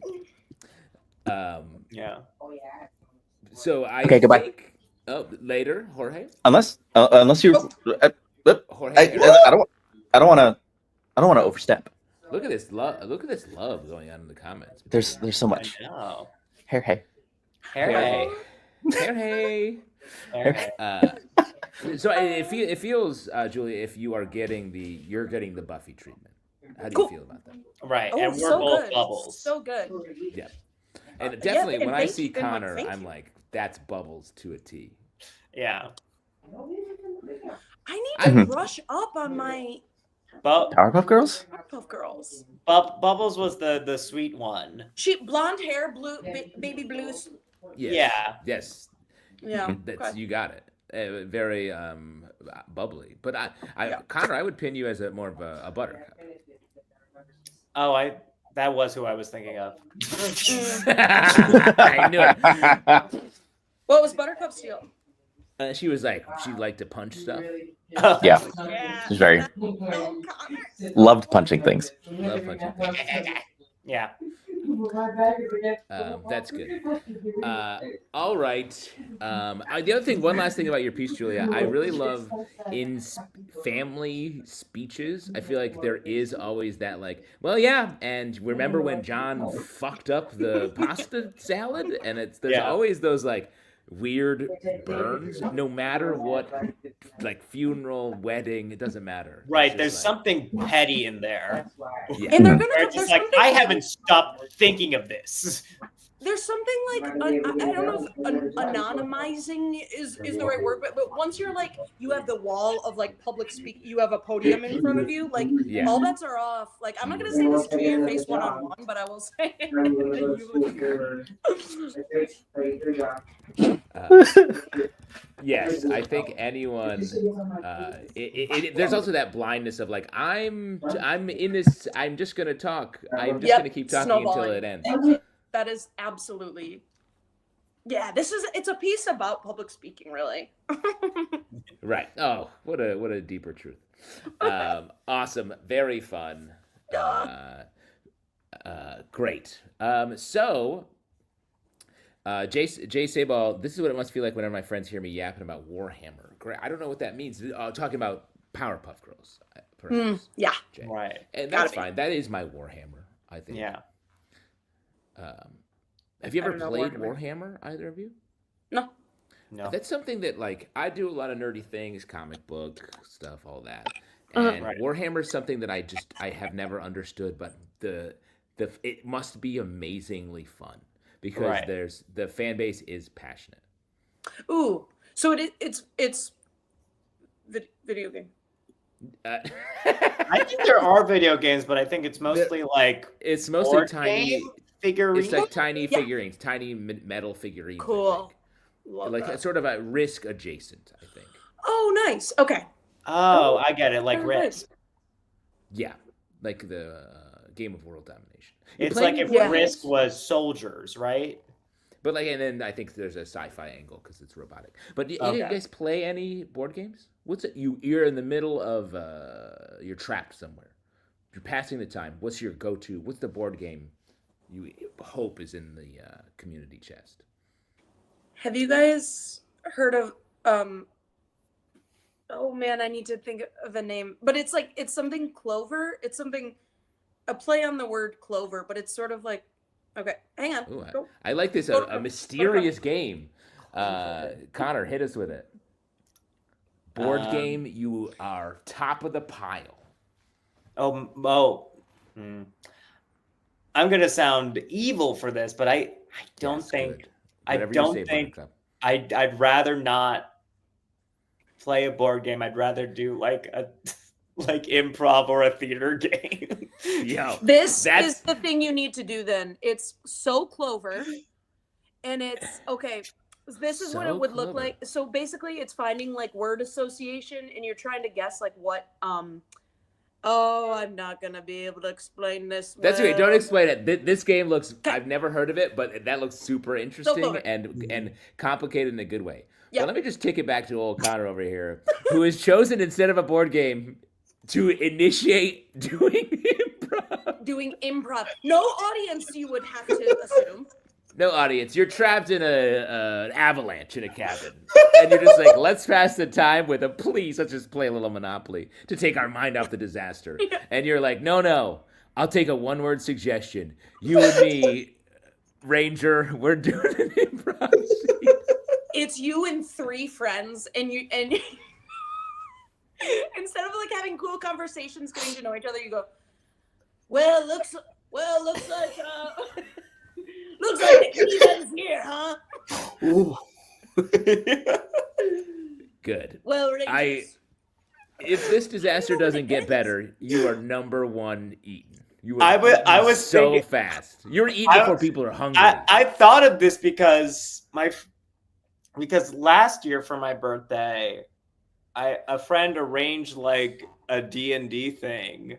Speaker 2: Yeah.
Speaker 1: So I
Speaker 5: Okay, goodbye.
Speaker 1: think. Oh, later, Jorge.
Speaker 5: Unless you,
Speaker 1: Jorge.
Speaker 5: I don't want to overstep.
Speaker 1: Look at this love. Look at this love going on in the comments.
Speaker 5: There's so much.
Speaker 2: I know.
Speaker 5: Hey.
Speaker 2: Hey.
Speaker 1: Hey. So it feels, Julia, if you're getting the Buffy treatment. How do you feel about that?
Speaker 2: Right.
Speaker 3: Oh,
Speaker 2: And we're
Speaker 3: so
Speaker 2: both
Speaker 3: good.
Speaker 2: Bubbles.
Speaker 3: So good.
Speaker 1: Yeah. And definitely,
Speaker 3: and
Speaker 1: when I
Speaker 3: thank
Speaker 1: see
Speaker 3: you, and, like,
Speaker 1: Connor,
Speaker 3: thank
Speaker 1: I'm
Speaker 3: you.
Speaker 1: like, that's Bubbles to a T.
Speaker 2: Yeah.
Speaker 3: I need to
Speaker 5: Mhm.
Speaker 3: brush up on my
Speaker 5: Powerpuff Girls?
Speaker 3: Puff Girls.
Speaker 2: Bubbles was the sweet one.
Speaker 3: She blonde hair, baby blues.
Speaker 1: Yes.
Speaker 2: Yeah.
Speaker 1: Yes.
Speaker 3: Yeah.
Speaker 1: That's
Speaker 3: okay.
Speaker 1: you got it. Very bubbly. But Connor, I would pin you as more of a buttercup.
Speaker 2: Oh, that was who I was thinking of.
Speaker 1: I knew it.
Speaker 3: What was Buttercup Steel?
Speaker 1: She was like, she liked to punch stuff.
Speaker 5: Yeah,
Speaker 3: Yeah.
Speaker 5: she's very
Speaker 3: Oh, Connor.
Speaker 5: loved punching things.
Speaker 1: Love punching things.
Speaker 2: Yeah.
Speaker 1: That's good. All right. The other thing, one last thing about your piece, Julia, I really love in family speeches. I feel like there is always that, like, well, yeah, and remember when John fucked up the pasta salad? And there's
Speaker 2: Yeah.
Speaker 1: always those like weird burns, no matter what, like funeral, wedding, it doesn't matter. It's
Speaker 2: Right.
Speaker 1: just
Speaker 2: There's
Speaker 1: like,
Speaker 2: something petty in there.
Speaker 1: yeah.
Speaker 3: And they're gonna.
Speaker 2: Where it's
Speaker 3: There's
Speaker 2: just like,
Speaker 3: something
Speaker 2: I haven't stopped thinking of this.
Speaker 3: There's something like I don't know if anonymizing is the right word, but once you're like you have the wall of like public speak, you have a podium in front of you, like
Speaker 1: Yeah.
Speaker 3: all bets are off. Like I'm not gonna say this to your face one on one, but I will say
Speaker 1: Yes, I think anyone. There's also that blindness of like I'm in this. I'm just gonna talk. I'm just
Speaker 3: Yep,
Speaker 1: gonna keep talking until
Speaker 3: snowballing.
Speaker 1: it ends.
Speaker 3: that is absolutely. Yeah, it's a piece about public speaking, really.
Speaker 1: Right. Oh, what a deeper truth. Awesome. Very fun. Great. So, Jay Sabal, this is what it must feel like whenever my friends hear me yapping about Warhammer. Great. I don't know what that means. Talking about Powerpuff Girls, perhaps.
Speaker 3: Yeah.
Speaker 1: Jay.
Speaker 2: Right.
Speaker 1: And that's fine. That is my Warhammer, I think.
Speaker 2: Yeah.
Speaker 1: Have you ever
Speaker 3: don't know
Speaker 1: played
Speaker 3: Warhammer.
Speaker 1: Warhammer, either of you?
Speaker 3: No.
Speaker 2: No.
Speaker 1: That's something that, like, I do a lot of nerdy things, comic book stuff, all that. And
Speaker 2: Right.
Speaker 1: Warhammer is something that I have never understood, but it must be amazingly fun because
Speaker 2: Right.
Speaker 1: the fan base is passionate.
Speaker 3: Ooh. So it's video game.
Speaker 2: I think there are video games, but I think it's mostly like
Speaker 1: It's mostly
Speaker 2: board
Speaker 1: tiny
Speaker 2: game figurines.
Speaker 1: It's like tiny
Speaker 3: Yeah.
Speaker 1: figurines, tiny metal figurines. I
Speaker 3: Cool.
Speaker 1: think.
Speaker 3: Love
Speaker 1: Like
Speaker 3: that.
Speaker 1: sort of a Risk adjacent, I think.
Speaker 3: Oh, nice. Okay.
Speaker 2: Oh, I get it. Like
Speaker 3: Very
Speaker 2: Risk.
Speaker 1: Yeah, like the Game of World Domination.
Speaker 2: It's
Speaker 1: played
Speaker 2: like if
Speaker 3: Yeah.
Speaker 2: Risk was soldiers, right?
Speaker 1: But like, and then I think there's a sci-fi angle because it's robotic. But you
Speaker 2: Okay.
Speaker 1: guys play any board games? What's it? You're in the middle of you're trapped somewhere. You're passing the time. What's your go-to? What's the board game you hope is in the community chest?
Speaker 3: Have you guys heard of oh man, I need to think of a name. But it's something clover. It's something a play on the word clover, but it's sort of like okay, hang on.
Speaker 1: Ooh,
Speaker 3: Go.
Speaker 1: I like this
Speaker 3: Go-
Speaker 1: a mysterious game. Connor, hit us with it. Board game, you are top of the pile.
Speaker 2: I'm gonna sound evil for this, but I don't
Speaker 1: Yes,
Speaker 2: think
Speaker 1: good.
Speaker 2: I
Speaker 1: Whatever you
Speaker 2: don't
Speaker 1: say,
Speaker 2: think
Speaker 1: Buttercup.
Speaker 2: I'd rather not play a board game. I'd rather do like a like improv or a theater game.
Speaker 1: Yo,
Speaker 3: This
Speaker 1: That's-
Speaker 3: is the thing you need to do then. It's so clover. And it's okay. This is what
Speaker 1: So
Speaker 3: it would look
Speaker 1: clever.
Speaker 3: like. So basically it's finding like word association and you're trying to guess like what oh, I'm not gonna be able to explain this.
Speaker 1: That's okay.
Speaker 3: well.
Speaker 1: Don't explain it. This game looks. I've never heard of it, but that looks super interesting
Speaker 3: clever.
Speaker 1: and complicated in a good way.
Speaker 3: Yeah.
Speaker 1: But let me just kick it back to old Connor over here, who has chosen instead of a board game to initiate doing improv.
Speaker 3: Doing improv. No audience you would have to assume.
Speaker 1: No audience. You're trapped in an avalanche in a cabin, and you're just like, let's pass the time with a please. Let's just play a little Monopoly to take our mind off the disaster.
Speaker 3: Yeah.
Speaker 1: And you're like, no. I'll take a one-word suggestion. You and me, Ranger, we're doing an improv scene.
Speaker 3: It's you and three friends and instead of like having cool conversations, getting to know each other, you go, looks like looks like the Eden's here, huh?
Speaker 2: Ooh.
Speaker 1: Good.
Speaker 3: Well, Rangers.
Speaker 1: If this disaster doesn't get better, you are number one eaten. You
Speaker 2: I was
Speaker 1: so
Speaker 2: thinking-
Speaker 1: fast. You're eating
Speaker 2: I
Speaker 1: before
Speaker 2: was-
Speaker 1: people are hungry.
Speaker 2: I thought of this because last year for my birthday, a friend arranged like a D&D thing,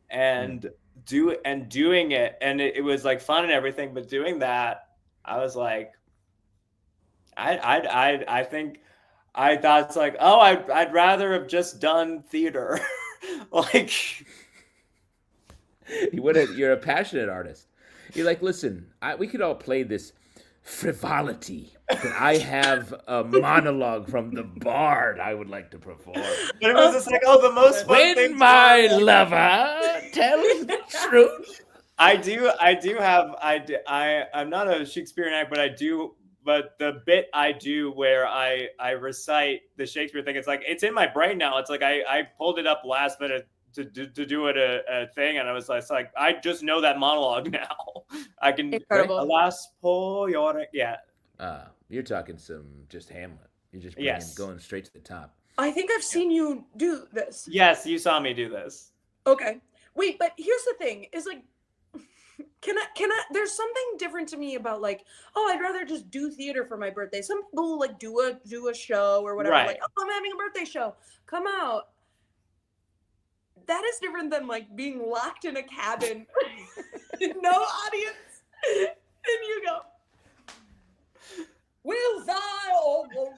Speaker 2: and doing it, and it was like fun and everything. But doing that, I was like, I think I thought it's like, oh, I'd rather have just done theater, like.
Speaker 1: You're a passionate artist. You're like, listen, we could all play this frivolity, but I have a monologue from the bard I would like to perform.
Speaker 2: But it was just like, oh, the most fun
Speaker 1: When
Speaker 2: thing
Speaker 1: my lover tells the truth.
Speaker 2: I'm not a Shakespearean actor, but I do. But the bit I do where I recite the Shakespeare thing, it's like it's in my brain now. It's like I pulled it up last minute to do it a thing, and I was like, it's like I just know that monologue now. I can.
Speaker 3: Incredible.
Speaker 2: Alas, poor your yeah.
Speaker 1: You're talking some just Hamlet. You're just going straight to the top.
Speaker 3: I think I've seen you do this.
Speaker 2: Yes, you saw me do this.
Speaker 3: Okay. Wait, but here's the thing, is like, can I, there's something different to me about like, oh, I'd rather just do theater for my birthday. Some people like do a show or whatever.
Speaker 2: Right.
Speaker 3: Like, oh, I'm having a birthday show. Come out. That is different than like being locked in a cabin, no audience, and you go, will thou or won't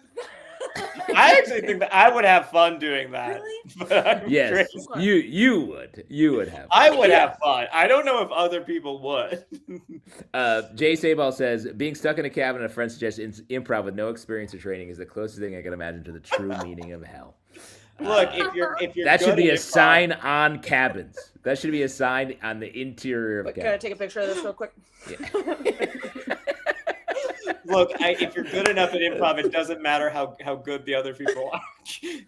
Speaker 3: thou?
Speaker 2: actually think that I would have fun doing that.
Speaker 3: Really?
Speaker 2: But I'm
Speaker 1: Yes,
Speaker 2: crazy.
Speaker 1: you would have.
Speaker 2: I would have fun. I don't know if other people would.
Speaker 1: Jay Sabal says, being stuck in a cabin and a friend suggests improv with no experience or training is the closest thing I can imagine to the true meaning of hell.
Speaker 2: Look, if you're
Speaker 1: That should
Speaker 2: good
Speaker 1: be
Speaker 2: at
Speaker 1: a
Speaker 2: improv-
Speaker 1: sign on cabins. That should be a sign on the interior of
Speaker 3: Wait, can I
Speaker 1: cabins.
Speaker 3: take a picture of this real quick?
Speaker 2: Look, if you're good enough at improv, it doesn't matter how good the other people are.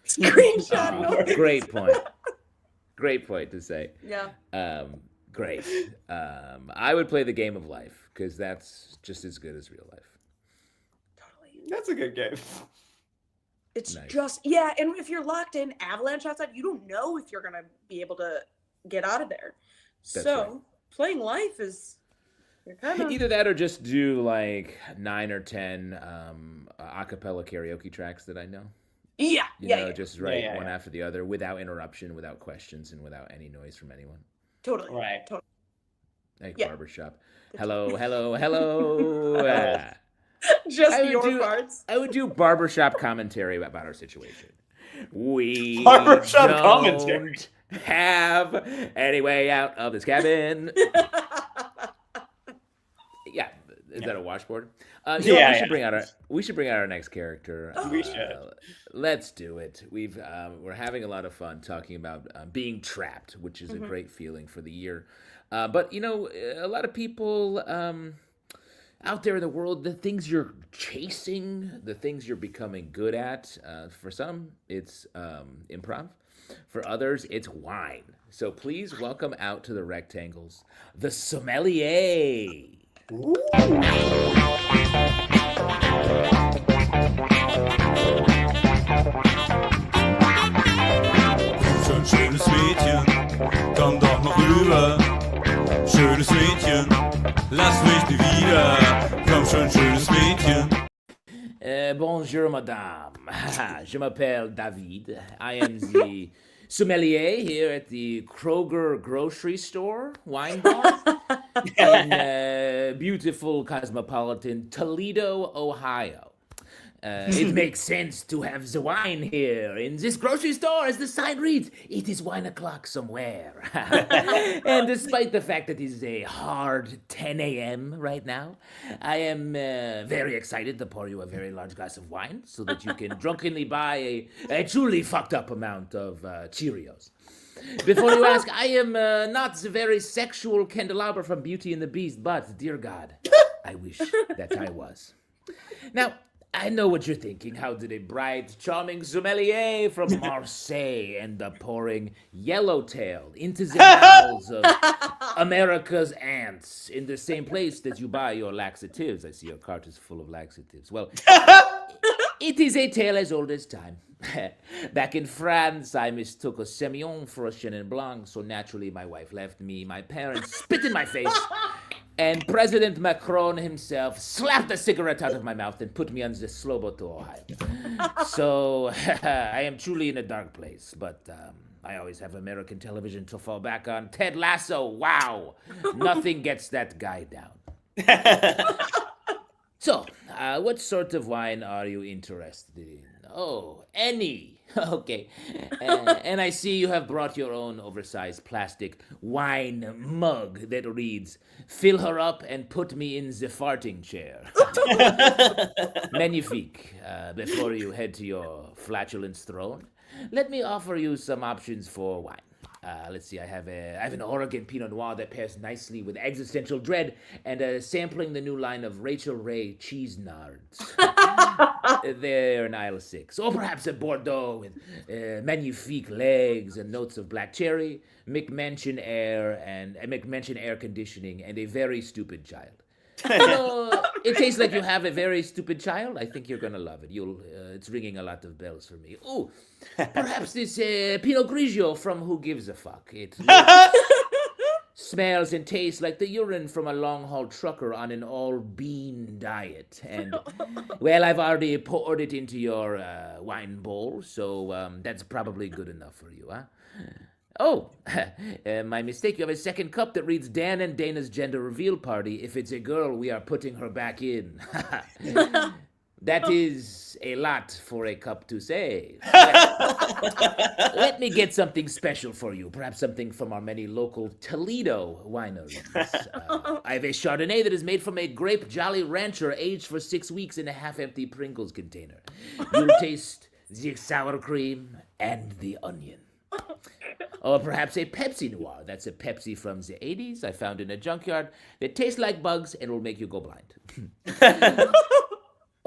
Speaker 3: Screenshot. No.
Speaker 1: Great point. Great point to say.
Speaker 3: Yeah.
Speaker 1: Great. I would play the game of life because that's just as good as real life.
Speaker 3: Totally.
Speaker 2: That's a good game.
Speaker 3: It's
Speaker 1: Nice.
Speaker 3: just and if you're locked in avalanche outside, you don't know if you're gonna be able to get out of there.
Speaker 1: That's
Speaker 3: So
Speaker 1: right.
Speaker 3: playing life is you're kind of
Speaker 1: Either that or just do like 9 or 10 a cappella karaoke tracks that I know.
Speaker 3: yeah.
Speaker 1: Just write
Speaker 2: Yeah.
Speaker 1: one after the other without interruption, without questions, and without any noise from anyone.
Speaker 3: Totally.
Speaker 2: Right.
Speaker 3: Totally.
Speaker 1: Like
Speaker 3: Yeah.
Speaker 1: barbershop. Hello.
Speaker 3: Just
Speaker 1: I would
Speaker 3: your
Speaker 1: do-
Speaker 3: parts.
Speaker 1: I would do barbershop commentary about our situation. We
Speaker 2: Barbershop
Speaker 1: don't
Speaker 2: commentary.
Speaker 1: have any way out of this cabin. Yeah, is that a washboard?
Speaker 2: Yeah,
Speaker 1: We
Speaker 2: yeah.
Speaker 1: should bring out our next character.
Speaker 2: We should.
Speaker 1: Let's do it. We're having a lot of fun talking about being trapped, which is a great feeling for the year. But a lot of people out there in the world, the things you're chasing, the things you're becoming good at. For some, it's improv. For others, it's wine. So please welcome out to the rectangles the sommelier.
Speaker 6: Komm schon, schönes Mädchen, komm doch noch rüber. Schönes Mädchen, lass mich nie wieder. Komm schon, schönes Mädchen.
Speaker 1: Bonjour, madame. Je m'appelle David. I am the sommelier here at the Kroger grocery store wine bar in beautiful cosmopolitan Toledo, Ohio. It makes sense to have the wine here in this grocery store, as the sign reads. It is 1 o'clock somewhere. And despite the fact that it is a hard 10 a.m. right now, I am very excited to pour you a very large glass of wine so that you can drunkenly buy a truly fucked up amount of Cheerios. Before you ask, I am not the very sexual candelabra from Beauty and the Beast, but, dear God, I wish that I was. Now, I know what you're thinking. How did a bright, charming sommelier from Marseille end up pouring yellowtail into the mouths of America's ants in the same place that you buy your laxatives? I see your cart is full of laxatives. Well, it is a tale as old as time. Back in France, I mistook a Semillon for a Chenin Blanc, so naturally my wife left me. My parents spit in my face. And President Macron himself slapped a cigarette out of my mouth and put me on the slow boat to Ohio. So I am truly in a dark place, but I always have American television to fall back on. Ted Lasso, wow, nothing gets that guy down. So, what sort of wine are you interested in? Oh, any. Okay. And I see you have brought your own oversized plastic wine mug that reads, "Fill her up and put me in the farting chair." Magnifique. Before you head to your flatulence throne, let me offer you some options for wine. Let's see, I have an Oregon Pinot Noir that pairs nicely with Existential Dread and sampling the new line of Rachel Ray Cheese Nards. They're in aisle 6. Or perhaps a Bordeaux with magnifique legs and notes of black cherry, McMansion air conditioning, and a very stupid child. It tastes like you have a very stupid child. I think you're gonna love it. It's ringing a lot of bells for me. Oh, perhaps this Pinot Grigio from Who Gives a Fuck. It smells and tastes like the urine from a long-haul trucker on an all-bean diet. And, well, I've already poured it into your wine bowl, so that's probably good enough for you, huh? Oh, my mistake. You have a second cup that reads Dan and Dana's gender reveal party. If it's a girl, we are putting her back in. That is a lot for a cup to say. Let me get something special for you. Perhaps something from our many local Toledo wineries. I have a Chardonnay that is made from a grape Jolly Rancher aged for 6 weeks in a half-empty Pringles container. You'll taste the sour cream and the onion. Or perhaps a Pepsi Noir. That's a Pepsi from the 80s I found in a junkyard that tastes like bugs and will make you go blind.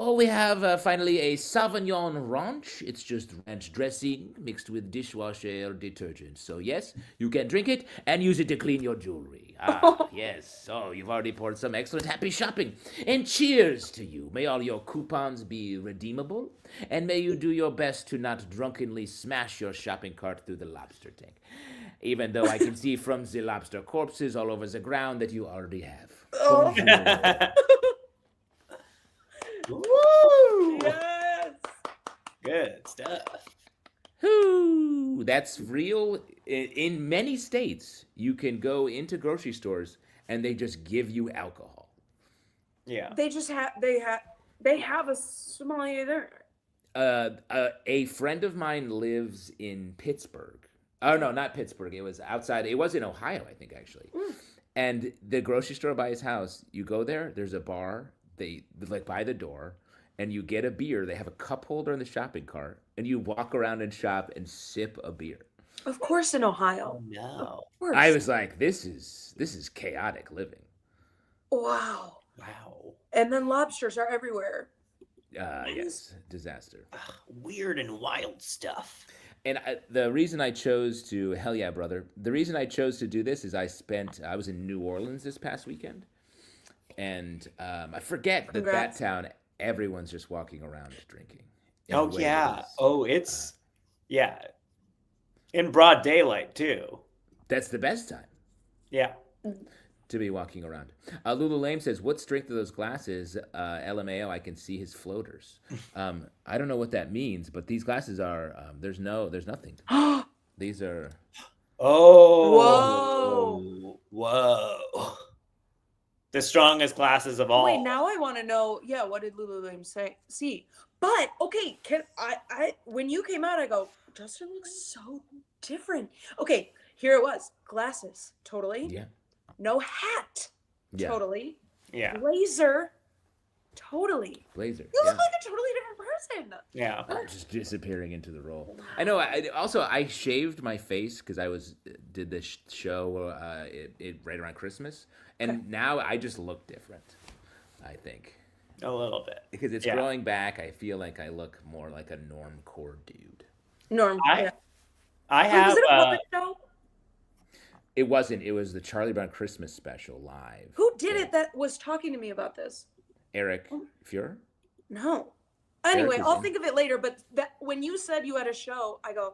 Speaker 1: Oh, we have finally a Sauvignon Ranch. It's just ranch dressing mixed with dishwasher detergent. So yes, you can drink it and use it to clean your jewelry. Ah, yes. Oh, you've already poured some excellent happy shopping. And cheers to you. May all your coupons be redeemable. And may you do your best to not drunkenly smash your shopping cart through the lobster tank. Even though I can see from the lobster corpses all over the ground that you already have. Bonjour.
Speaker 2: Woo!
Speaker 3: Yes.
Speaker 2: Good stuff.
Speaker 1: Whoo, that's real. In many states, you can go into grocery stores and they just give you alcohol.
Speaker 2: Yeah.
Speaker 3: They just have a sommelier there.
Speaker 1: A friend of mine lives in Pittsburgh. Oh no, not Pittsburgh. It was outside. It was in Ohio, I think, actually. And the grocery store by his house, you go there. There's a bar. They like by the door, and you get a beer. They have a cup holder in the shopping cart, and you walk around and shop and sip a beer.
Speaker 3: Of course, in Ohio.
Speaker 2: Oh, no.
Speaker 3: Of course.
Speaker 1: I was like, this is chaotic living.
Speaker 3: Wow.
Speaker 2: Wow.
Speaker 3: And then lobsters are everywhere.
Speaker 1: Yes, disaster.
Speaker 2: Weird and wild stuff.
Speaker 1: And the reason I chose to hell yeah, brother. The reason I chose to do this is I was in New Orleans this past weekend. And I forget
Speaker 3: Congrats.
Speaker 1: that town, everyone's just walking around drinking.
Speaker 2: Oh, yeah. Oh, it's, yeah. In broad daylight, too.
Speaker 1: That's the best time
Speaker 2: Yeah.
Speaker 1: to be walking around. Lulu Lame says, what strength are those glasses? LMAO, I can see his floaters. I don't know what that means, but these glasses are, there's nothing. These are...
Speaker 2: Oh. Whoa. The strongest glasses of all.
Speaker 3: Wait, now I want to know. Yeah, what did Lululemon say? See, but okay, can I? When you came out, I go, Justin looks so different. Okay, here it was. Glasses, totally.
Speaker 1: Yeah.
Speaker 3: No hat,
Speaker 1: Yeah.
Speaker 3: totally.
Speaker 2: Yeah.
Speaker 3: Blazer, totally.
Speaker 1: Blazer.
Speaker 3: You
Speaker 1: yeah.
Speaker 3: look like a totally different person.
Speaker 2: Yeah.
Speaker 1: Just disappearing into the role. I know. I shaved my face because I did this show right around Christmas, and now I just look different. I think
Speaker 2: A little bit.
Speaker 1: because it's
Speaker 2: Yeah.
Speaker 1: growing back. I feel like I look more like a normcore dude.
Speaker 3: Norm.
Speaker 2: I
Speaker 3: yeah.
Speaker 2: I
Speaker 3: Wait,
Speaker 2: have.
Speaker 3: was it a puppet show?
Speaker 1: It wasn't. It was the Charlie Brown Christmas special live.
Speaker 3: Who did it that was talking to me about this?
Speaker 1: Eric Feurer.
Speaker 3: No. Anyway,
Speaker 1: Eric is
Speaker 3: I'll
Speaker 1: in.
Speaker 3: think of it later. But that when you said you had a show, I go,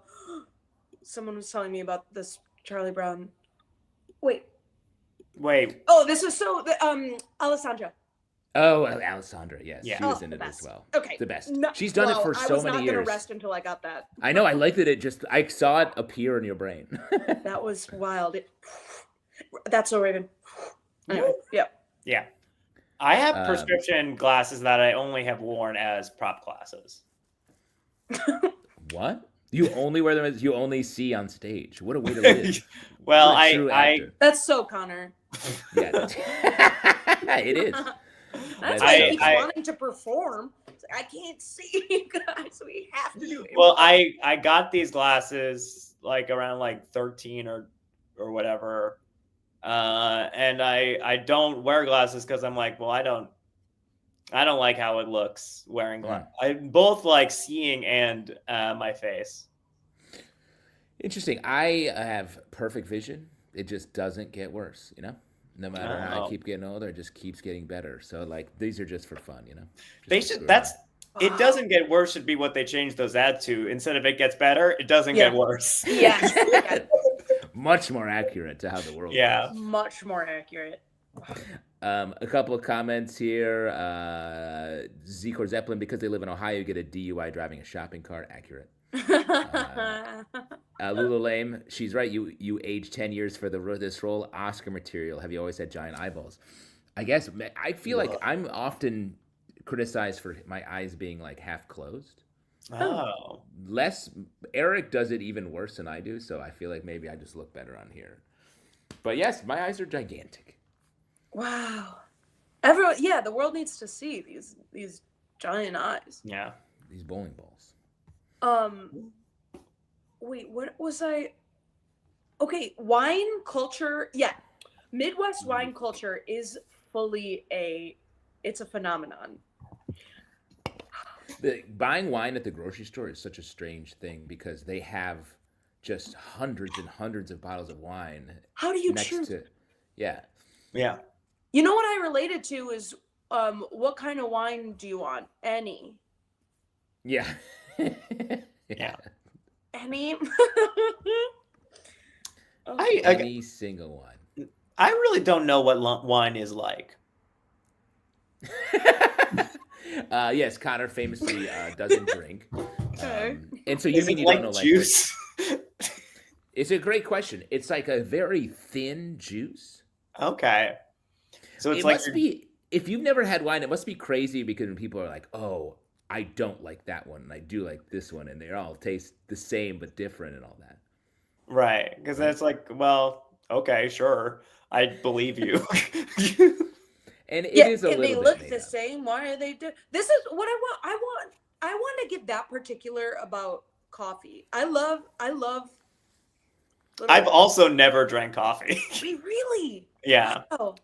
Speaker 3: someone was telling me about this Charlie Brown. Wait.
Speaker 2: Wait.
Speaker 3: Oh, this is Alessandra.
Speaker 1: Oh, Alessandra. Yes,
Speaker 2: Yeah.
Speaker 1: she was
Speaker 3: Oh,
Speaker 1: in
Speaker 3: the
Speaker 1: it
Speaker 3: best.
Speaker 1: as well.
Speaker 3: Okay.
Speaker 1: The best.
Speaker 3: No-
Speaker 1: She's done
Speaker 3: well,
Speaker 1: it for
Speaker 3: I
Speaker 1: so
Speaker 3: was
Speaker 1: many
Speaker 3: not gonna
Speaker 1: years.
Speaker 3: rest until I got that.
Speaker 1: I know. I like that I saw it appear in your brain.
Speaker 3: That was wild. That's so Raven. Anyway, yeah.
Speaker 2: Yeah. I have
Speaker 1: Um,
Speaker 2: prescription glasses that I only have worn as prop glasses.
Speaker 1: What? You only wear them as you only see on stage. What a way to live.
Speaker 2: Well,
Speaker 1: What a true
Speaker 2: I
Speaker 1: actor.
Speaker 3: That's so Connor.
Speaker 1: Yeah, it is.
Speaker 3: That's
Speaker 1: That's
Speaker 3: why
Speaker 1: so
Speaker 3: he keeps
Speaker 2: I-
Speaker 3: wanting to perform. It's like, I can't see you guys, so we have to do it.
Speaker 2: well, I got these glasses like around like 13 or whatever. And I don't wear glasses because I'm like, well, I don't like how it looks wearing glasses. I both like seeing and my face.
Speaker 1: Interesting. I have perfect vision. It just doesn't get worse, No matter how I
Speaker 2: Oh.
Speaker 1: keep getting older, it just keeps getting better. So like these are just for fun, Just
Speaker 2: They
Speaker 1: to
Speaker 2: should.
Speaker 1: screw
Speaker 2: That's
Speaker 1: around.
Speaker 2: it. Doesn't get worse should be what they change those ads to. Instead of it gets better, it doesn't
Speaker 3: Yeah.
Speaker 2: get worse.
Speaker 3: Yes.
Speaker 1: Much more accurate to how the world
Speaker 2: Yeah.
Speaker 1: works.
Speaker 3: Much more accurate.
Speaker 1: A couple of comments here. Zeke or Zeppelin, because they live in Ohio, you get a DUI driving a shopping cart. Accurate. Lulu Lame, she's right. You aged 10 years for this role. Oscar material. Have you always had giant eyeballs? I guess I feel like I'm often criticized for my eyes being like half closed.
Speaker 2: Oh.
Speaker 1: Eric does it even worse than I do, so I feel like maybe I just look better on here. But yes, my eyes are gigantic.
Speaker 3: Wow. Everyone, yeah, the world needs to see these giant eyes.
Speaker 2: Yeah.
Speaker 1: These bowling balls.
Speaker 3: Wait, what was I? Okay, wine culture. Yeah, Midwest wine culture is fully it's a phenomenon.
Speaker 1: Buying wine at the grocery store is such a strange thing because they have just hundreds and hundreds of bottles of wine.
Speaker 3: How do you
Speaker 1: next
Speaker 3: choose?
Speaker 1: to, yeah.
Speaker 2: Yeah.
Speaker 3: You know what I related to is what kind of wine do you want? Any.
Speaker 1: Yeah.
Speaker 2: Yeah.
Speaker 3: Any.
Speaker 1: Any single one.
Speaker 2: I really don't know what wine is like.
Speaker 1: Yes, Connor famously doesn't drink.
Speaker 3: Okay.
Speaker 1: And so you
Speaker 2: Is
Speaker 1: mean
Speaker 2: it
Speaker 1: you
Speaker 2: like
Speaker 1: don't know like
Speaker 2: juice?
Speaker 1: it's a great question. It's like a very thin juice.
Speaker 2: Okay. So it's
Speaker 1: It
Speaker 2: like
Speaker 1: must be, if you've never had wine, it must be crazy because when people are like, oh, I don't like that one and I do like this one, and they all taste the same but different and all that.
Speaker 2: right, because that's like, well, okay, sure, I believe you.
Speaker 1: And it
Speaker 3: Yeah,
Speaker 1: is a
Speaker 3: and
Speaker 1: little
Speaker 3: they
Speaker 1: bit
Speaker 3: look
Speaker 1: made
Speaker 3: the
Speaker 1: up.
Speaker 3: same. Why are they do? This is what I want. I want to get that particular about coffee. I love.
Speaker 2: I've also never drank coffee.
Speaker 3: Wait, really?
Speaker 2: Yeah.
Speaker 3: Wow.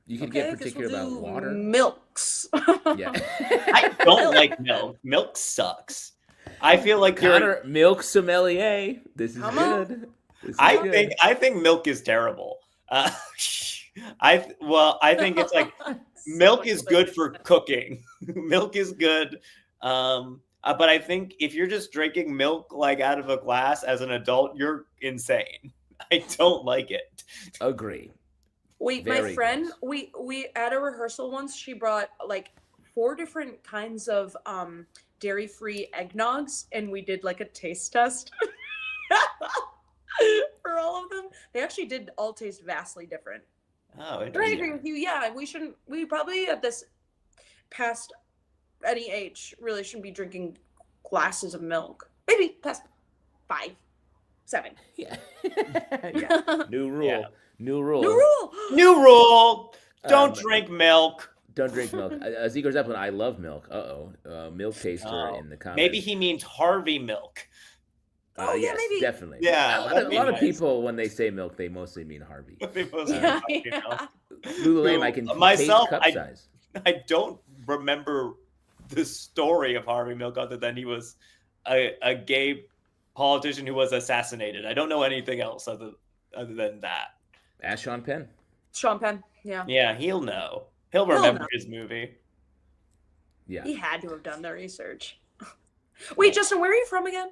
Speaker 1: You can
Speaker 3: Okay,
Speaker 1: get
Speaker 3: I guess
Speaker 1: particular
Speaker 3: we'll
Speaker 1: about
Speaker 3: do
Speaker 1: water.
Speaker 3: Milks.
Speaker 1: Yeah.
Speaker 2: I don't like milk. Milk sucks. I feel like
Speaker 1: Connor, milk sommelier. This is
Speaker 3: Come on.
Speaker 1: good. This is
Speaker 2: I
Speaker 1: good.
Speaker 2: think milk is terrible. I think it's like milk is good for cooking. Milk is good. But I think if you're just drinking milk like out of a glass as an adult, you're insane. I don't like it.
Speaker 1: Agree.
Speaker 3: Wait, my
Speaker 1: Very
Speaker 3: friend,
Speaker 1: gross.
Speaker 3: we at a rehearsal once, she brought like 4 different kinds of dairy-free eggnogs, and we did like a taste test for all of them. They actually did all taste vastly different.
Speaker 2: Oh,
Speaker 3: But I
Speaker 2: interesting.
Speaker 3: agree with you. Yeah, we probably at this past any age really shouldn't be drinking glasses of milk. Maybe past 5, 7.
Speaker 1: Yeah. Yeah. New rule.
Speaker 2: Yeah.
Speaker 1: New rule.
Speaker 3: New rule.
Speaker 2: New rule: don't
Speaker 1: Um,
Speaker 2: drink milk.
Speaker 1: Don't drink milk. Ziegler Zeppelin, I love milk. Milk taster
Speaker 2: Oh,
Speaker 1: in the comments.
Speaker 2: maybe he means Harvey Milk.
Speaker 3: Oh, yeah,
Speaker 1: yes,
Speaker 3: maybe.
Speaker 1: definitely.
Speaker 2: Yeah,
Speaker 1: a
Speaker 2: that'd be
Speaker 1: lot of
Speaker 2: nice.
Speaker 1: people when they say milk, they mostly mean Harvey.
Speaker 3: Yeah,
Speaker 2: You
Speaker 3: yeah.
Speaker 2: know?
Speaker 1: Lululemon, I can
Speaker 2: Myself,
Speaker 1: taste cup size.
Speaker 2: I don't remember the story of Harvey Milk other than he was a gay politician who was assassinated. I don't know anything else other than that.
Speaker 1: Ask Sean Penn.
Speaker 3: Sean Penn. Yeah.
Speaker 2: Yeah, he'll know. He'll
Speaker 3: He'll
Speaker 2: remember
Speaker 3: know.
Speaker 2: his movie.
Speaker 1: Yeah.
Speaker 3: He had to have done the research. Wait, Justin, where are you from again?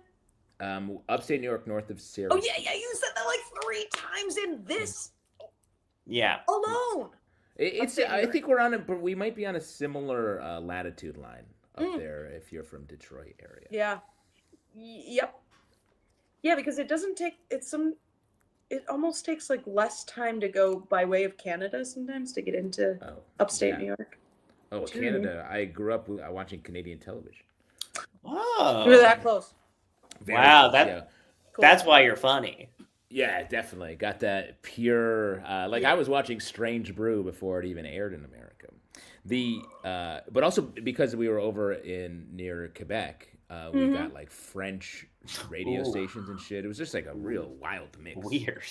Speaker 1: Upstate New York, north of Syracuse.
Speaker 3: Oh, yeah, you said that like 3 times in this
Speaker 2: Yeah.
Speaker 3: alone.
Speaker 1: It's.
Speaker 3: Upstate New
Speaker 1: I
Speaker 3: York.
Speaker 1: think we're on but we might be on a similar latitude line up there if you're from Detroit area.
Speaker 3: Yeah. Yep. Yeah, because it doesn't take, it almost takes like less time to go by way of Canada sometimes to get into upstate
Speaker 1: yeah.
Speaker 3: New York.
Speaker 1: Oh, Canada. I grew up watching Canadian television.
Speaker 2: Oh.
Speaker 3: We're that close.
Speaker 1: Very
Speaker 2: Wow,
Speaker 1: close,
Speaker 2: that-
Speaker 3: Cool.
Speaker 2: That's why you're funny.
Speaker 1: Yeah, definitely. Got that pure I was watching Strange Brew before it even aired in America. But also because we were over near Quebec, we got like French radio
Speaker 2: Ooh.
Speaker 1: stations and shit. It was just like a real wild mix.
Speaker 2: Weird.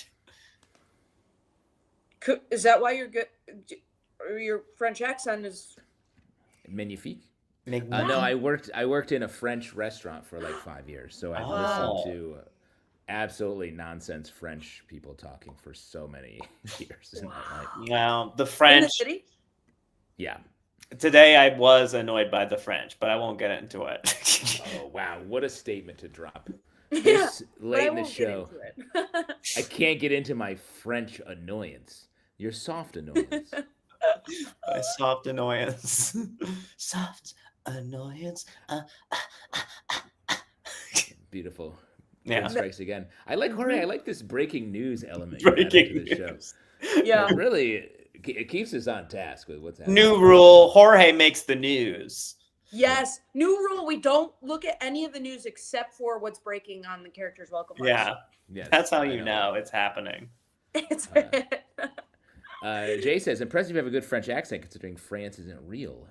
Speaker 3: Is that why you're good? Or your French accent is.
Speaker 1: Magnifique.
Speaker 2: Magnifique.
Speaker 1: No, I worked in a French restaurant for like 5 years, so I've listened to absolutely nonsense French people talking for so many years in my life.
Speaker 2: Now, the
Speaker 3: In the
Speaker 2: French.
Speaker 3: city?
Speaker 1: Yeah.
Speaker 2: Today I was annoyed by the French, but I won't get into it.
Speaker 1: Oh wow, what a statement to drop.
Speaker 3: Yeah,
Speaker 1: This
Speaker 3: but
Speaker 1: late
Speaker 3: I
Speaker 1: in the
Speaker 3: won't get
Speaker 1: show.
Speaker 3: into it.
Speaker 1: I can't get into my French annoyance. Your soft annoyance.
Speaker 2: My soft annoyance. Soft annoyance.
Speaker 1: Beautiful.
Speaker 2: Yeah.
Speaker 1: Prince strikes again. I like Jorge. I like this breaking news element you added
Speaker 2: Breaking
Speaker 1: to the show.
Speaker 2: news.
Speaker 3: Yeah.
Speaker 1: Really It keeps us on task with what's happening.
Speaker 2: New rule: Jorge makes the news.
Speaker 3: Yes, new rule: we don't look at any of the news except for what's breaking on the Characters Welcome List.
Speaker 2: Yeah,
Speaker 1: Yes,
Speaker 2: that's how
Speaker 1: I
Speaker 2: you know it's happening.
Speaker 3: It's
Speaker 1: Jay says, impressive you have a good French accent considering France isn't real.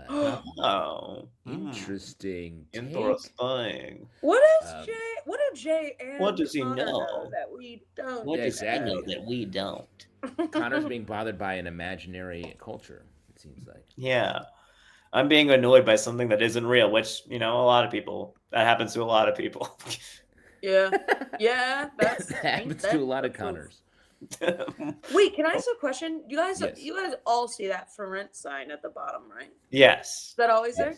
Speaker 2: Oh,
Speaker 1: Interesting. take.
Speaker 2: interesting.
Speaker 3: What do Jay and
Speaker 2: What does he
Speaker 3: Connor
Speaker 2: know?
Speaker 3: that we don't?
Speaker 2: What
Speaker 1: Yeah,
Speaker 2: does he
Speaker 1: exactly.
Speaker 2: know that we don't?
Speaker 1: Connor's being bothered by an imaginary culture, it seems like.
Speaker 2: Yeah, I'm being annoyed by something that isn't real, which a lot of people. That happens to a lot of people.
Speaker 3: Yeah,
Speaker 1: That
Speaker 3: that's
Speaker 1: happens to a lot of
Speaker 3: that's
Speaker 1: Connors.
Speaker 3: Wait, can I ask a question? You guys,
Speaker 1: Yes.
Speaker 3: you guys all see that for rent sign at the bottom, right? Is
Speaker 2: Yes.
Speaker 3: that always there?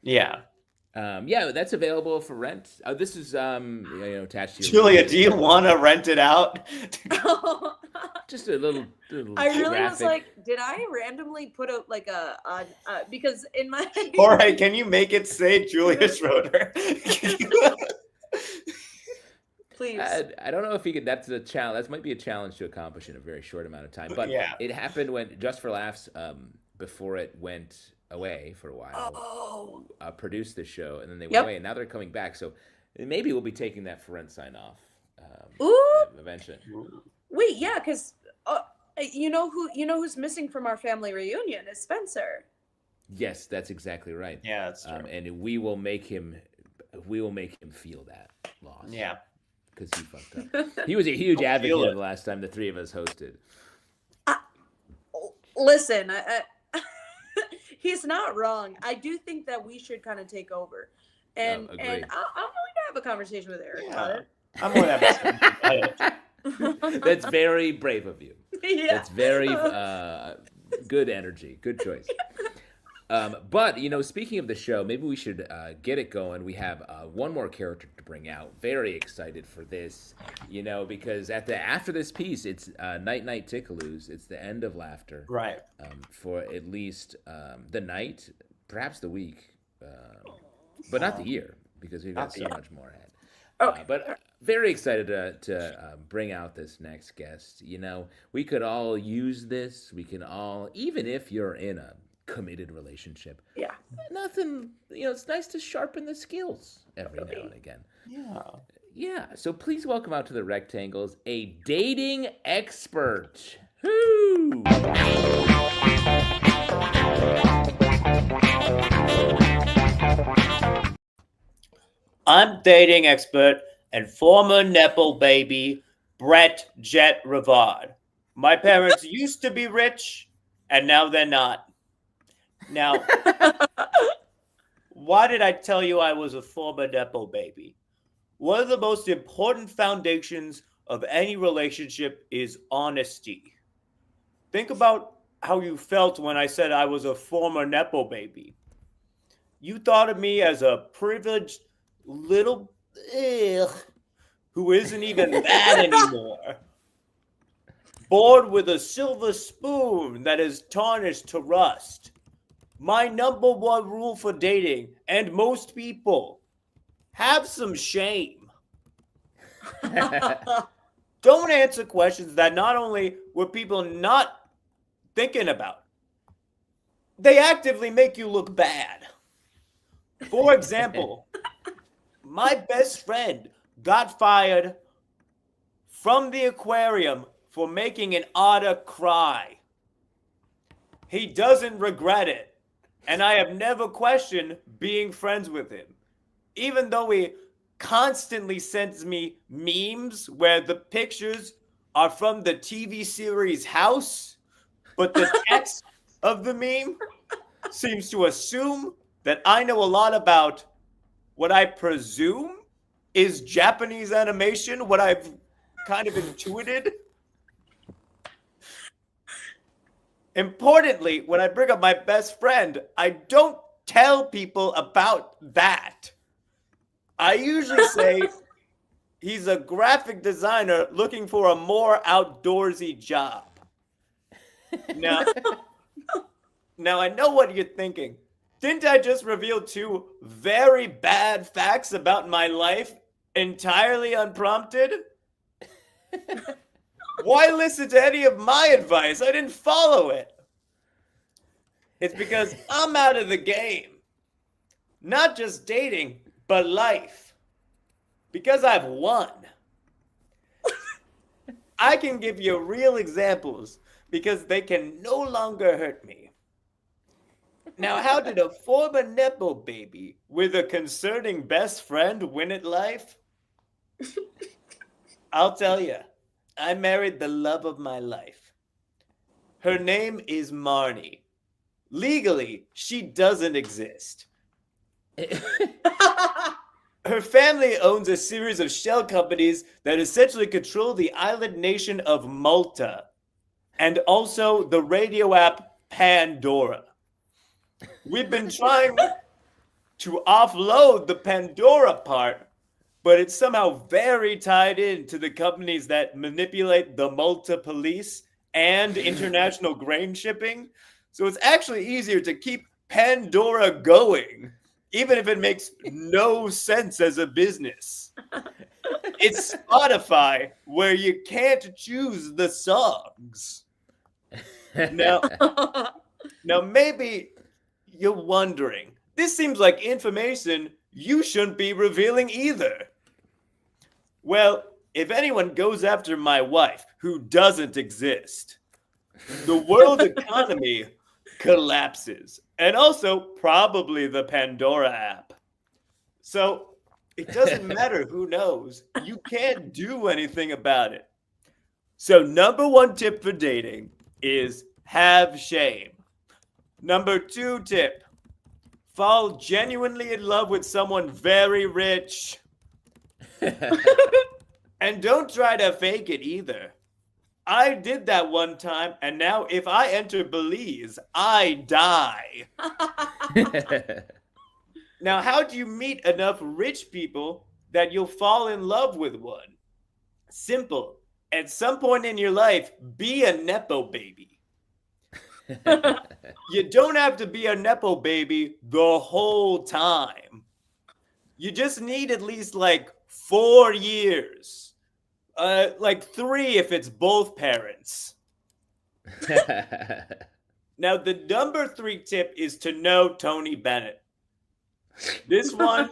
Speaker 2: Yeah.
Speaker 1: Yeah, that's available for rent. This is attached to your
Speaker 2: Julia, do you want to rent it out?
Speaker 1: just a little
Speaker 3: I really
Speaker 1: graphic.
Speaker 3: was like, did I randomly put a because in my
Speaker 2: All right, can you make it say Julia Schroeder?
Speaker 3: please.
Speaker 1: I don't know if he could. That's a challenge. That might be a challenge to accomplish in a very short amount of time. But
Speaker 2: Yeah.
Speaker 1: it happened when Just for Laughs, before it went away for a while,
Speaker 3: Oh,
Speaker 1: produced the show, and then they went
Speaker 3: Yep.
Speaker 1: away, and now they're coming back. So maybe we'll be taking that for rent sign off
Speaker 3: ooh,
Speaker 1: eventually.
Speaker 3: wait, yeah, because who's missing from our family reunion is Spencer.
Speaker 1: Yes, that's exactly right.
Speaker 2: Yeah, that's true.
Speaker 1: And we will make him feel that loss.
Speaker 2: Yeah.
Speaker 1: Because he fucked up. He was a huge
Speaker 2: I'll feel
Speaker 1: advocate
Speaker 2: it.
Speaker 1: of the last time the three of us hosted.
Speaker 3: Listen, he's not wrong. I do think that we should kind of take over, and
Speaker 1: agreed.
Speaker 3: I'm willing to have a conversation with Eric about it.
Speaker 2: I'm more than happy.
Speaker 1: That's very brave of you.
Speaker 3: Yeah.
Speaker 1: That's very good energy. Good choice. But speaking of the show, maybe we should get it going. We have one more character to bring out. Very excited for this, because after this piece, it's Night Night Tickaloos. It's the end of laughter.
Speaker 2: Right.
Speaker 1: For at least the night, perhaps the week, but not the year, because we've got so much more ahead. But very excited to bring out this next guest. We could all use this. We can all, even if you're in a committed relationship.
Speaker 3: Yeah.
Speaker 1: Nothing, it's nice to sharpen the skills every now and again.
Speaker 2: Yeah.
Speaker 1: Yeah. So please welcome out to the Rectangles a dating expert. Woo!
Speaker 2: I'm dating expert and former Nepo baby Brett Jet Rivard. My parents used to be rich, and now they're not. Now, why did I tell you I was a former Nepo baby? One of the most important foundations of any relationship is honesty. Think about how you felt when I said I was a former Nepo baby. You thought of me as a privileged little who isn't even that anymore. Born with a silver spoon that is tarnished to rust. My number one rule for dating, and most people, have some shame. Don't answer questions that not only were people not thinking about, they actively make you look bad. For example, my best friend got fired from the aquarium for making an otter cry. He doesn't regret it, and I have never questioned being friends with him. Even though he constantly sends me memes where the pictures are from the TV series House, but the text of the meme seems to assume that I know a lot about what I presume is Japanese animation, what I've kind of intuited. Importantly, when I bring up my best friend, I don't tell people about that. I usually say he's a graphic designer looking for a more outdoorsy job. Now I know what you're thinking. Didn't I just reveal two very bad facts about my life entirely unprompted? Why listen to any of my advice? I didn't follow it. It's because I'm out of the game. Not just dating, but life. Because I've won. I can give you real examples because they can no longer hurt me. Now, how did a former Nepo baby with a concerning best friend win at life? I'll tell you. I married the love of my life. Her name is Marnie. Legally, she doesn't exist. Her family owns a series of shell companies that essentially control the island nation of Malta and also the radio app Pandora. We've been trying to offload the Pandora part, but it's somehow very tied into the companies that manipulate the Malta police and international grain shipping. So it's actually easier to keep Pandora going, even if it makes no sense as a business. It's Spotify where you can't choose the songs. Now maybe you're wondering, this seems like information you shouldn't be revealing either. Well, if anyone goes after my wife, who doesn't exist, the world economy collapses. And also probably the Pandora app. So it doesn't matter who knows. You can't do anything about it. So number 1 tip for dating is have shame. Number 2 tip, fall genuinely in love with someone very rich. And don't try to fake it either. I did that one time, and now if I enter Belize, I die. Now, how do you meet enough rich people that you'll fall in love with one? Simple. At some point in your life, be a Nepo baby. You don't have to be a Nepo baby the whole time. You just need at least like 4 years. Like 3 if it's both parents. Now, the number 3 tip is to know Tony Bennett. This one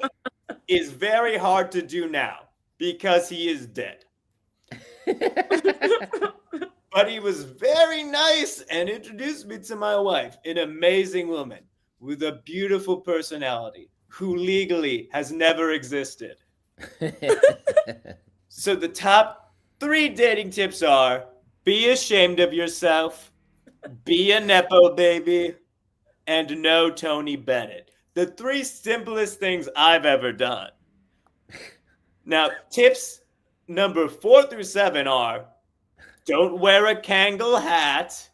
Speaker 2: is very hard to do now because he is dead. But he was very nice and introduced me to my wife, an amazing woman with a beautiful personality who legally has never existed. So the top 3 dating tips are: be ashamed of yourself, be a Nepo baby, and know Tony Bennett. The 3 simplest things I've ever done. Now, tips number 4 through 7 are: don't wear a Kangol hat,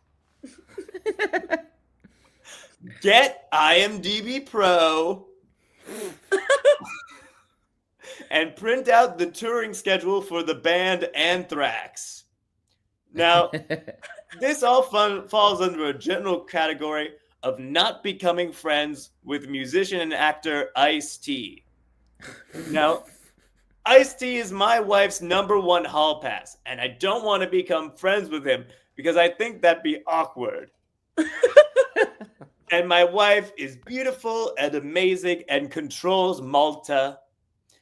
Speaker 2: get IMDb Pro, and print out the touring schedule for the band Anthrax. Now, this all falls under a general category of not becoming friends with musician and actor Ice-T. Now, Ice-T is my wife's number 1 hall pass, and I don't want to become friends with him because I think that'd be awkward. And my wife is beautiful and amazing and controls Malta.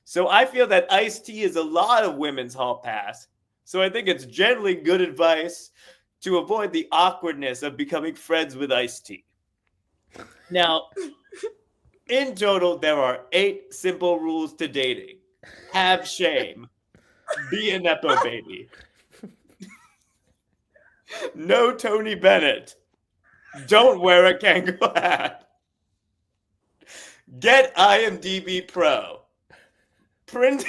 Speaker 2: So I feel that Ice-T is a lot of women's hall pass. So I think it's generally good advice to avoid the awkwardness of becoming friends with Ice-T. Now, in total, there are 8 simple rules to dating. Have shame. Be a Nepo baby. Know Tony Bennett. Don't wear a Kangol hat. Get IMDb Pro. Print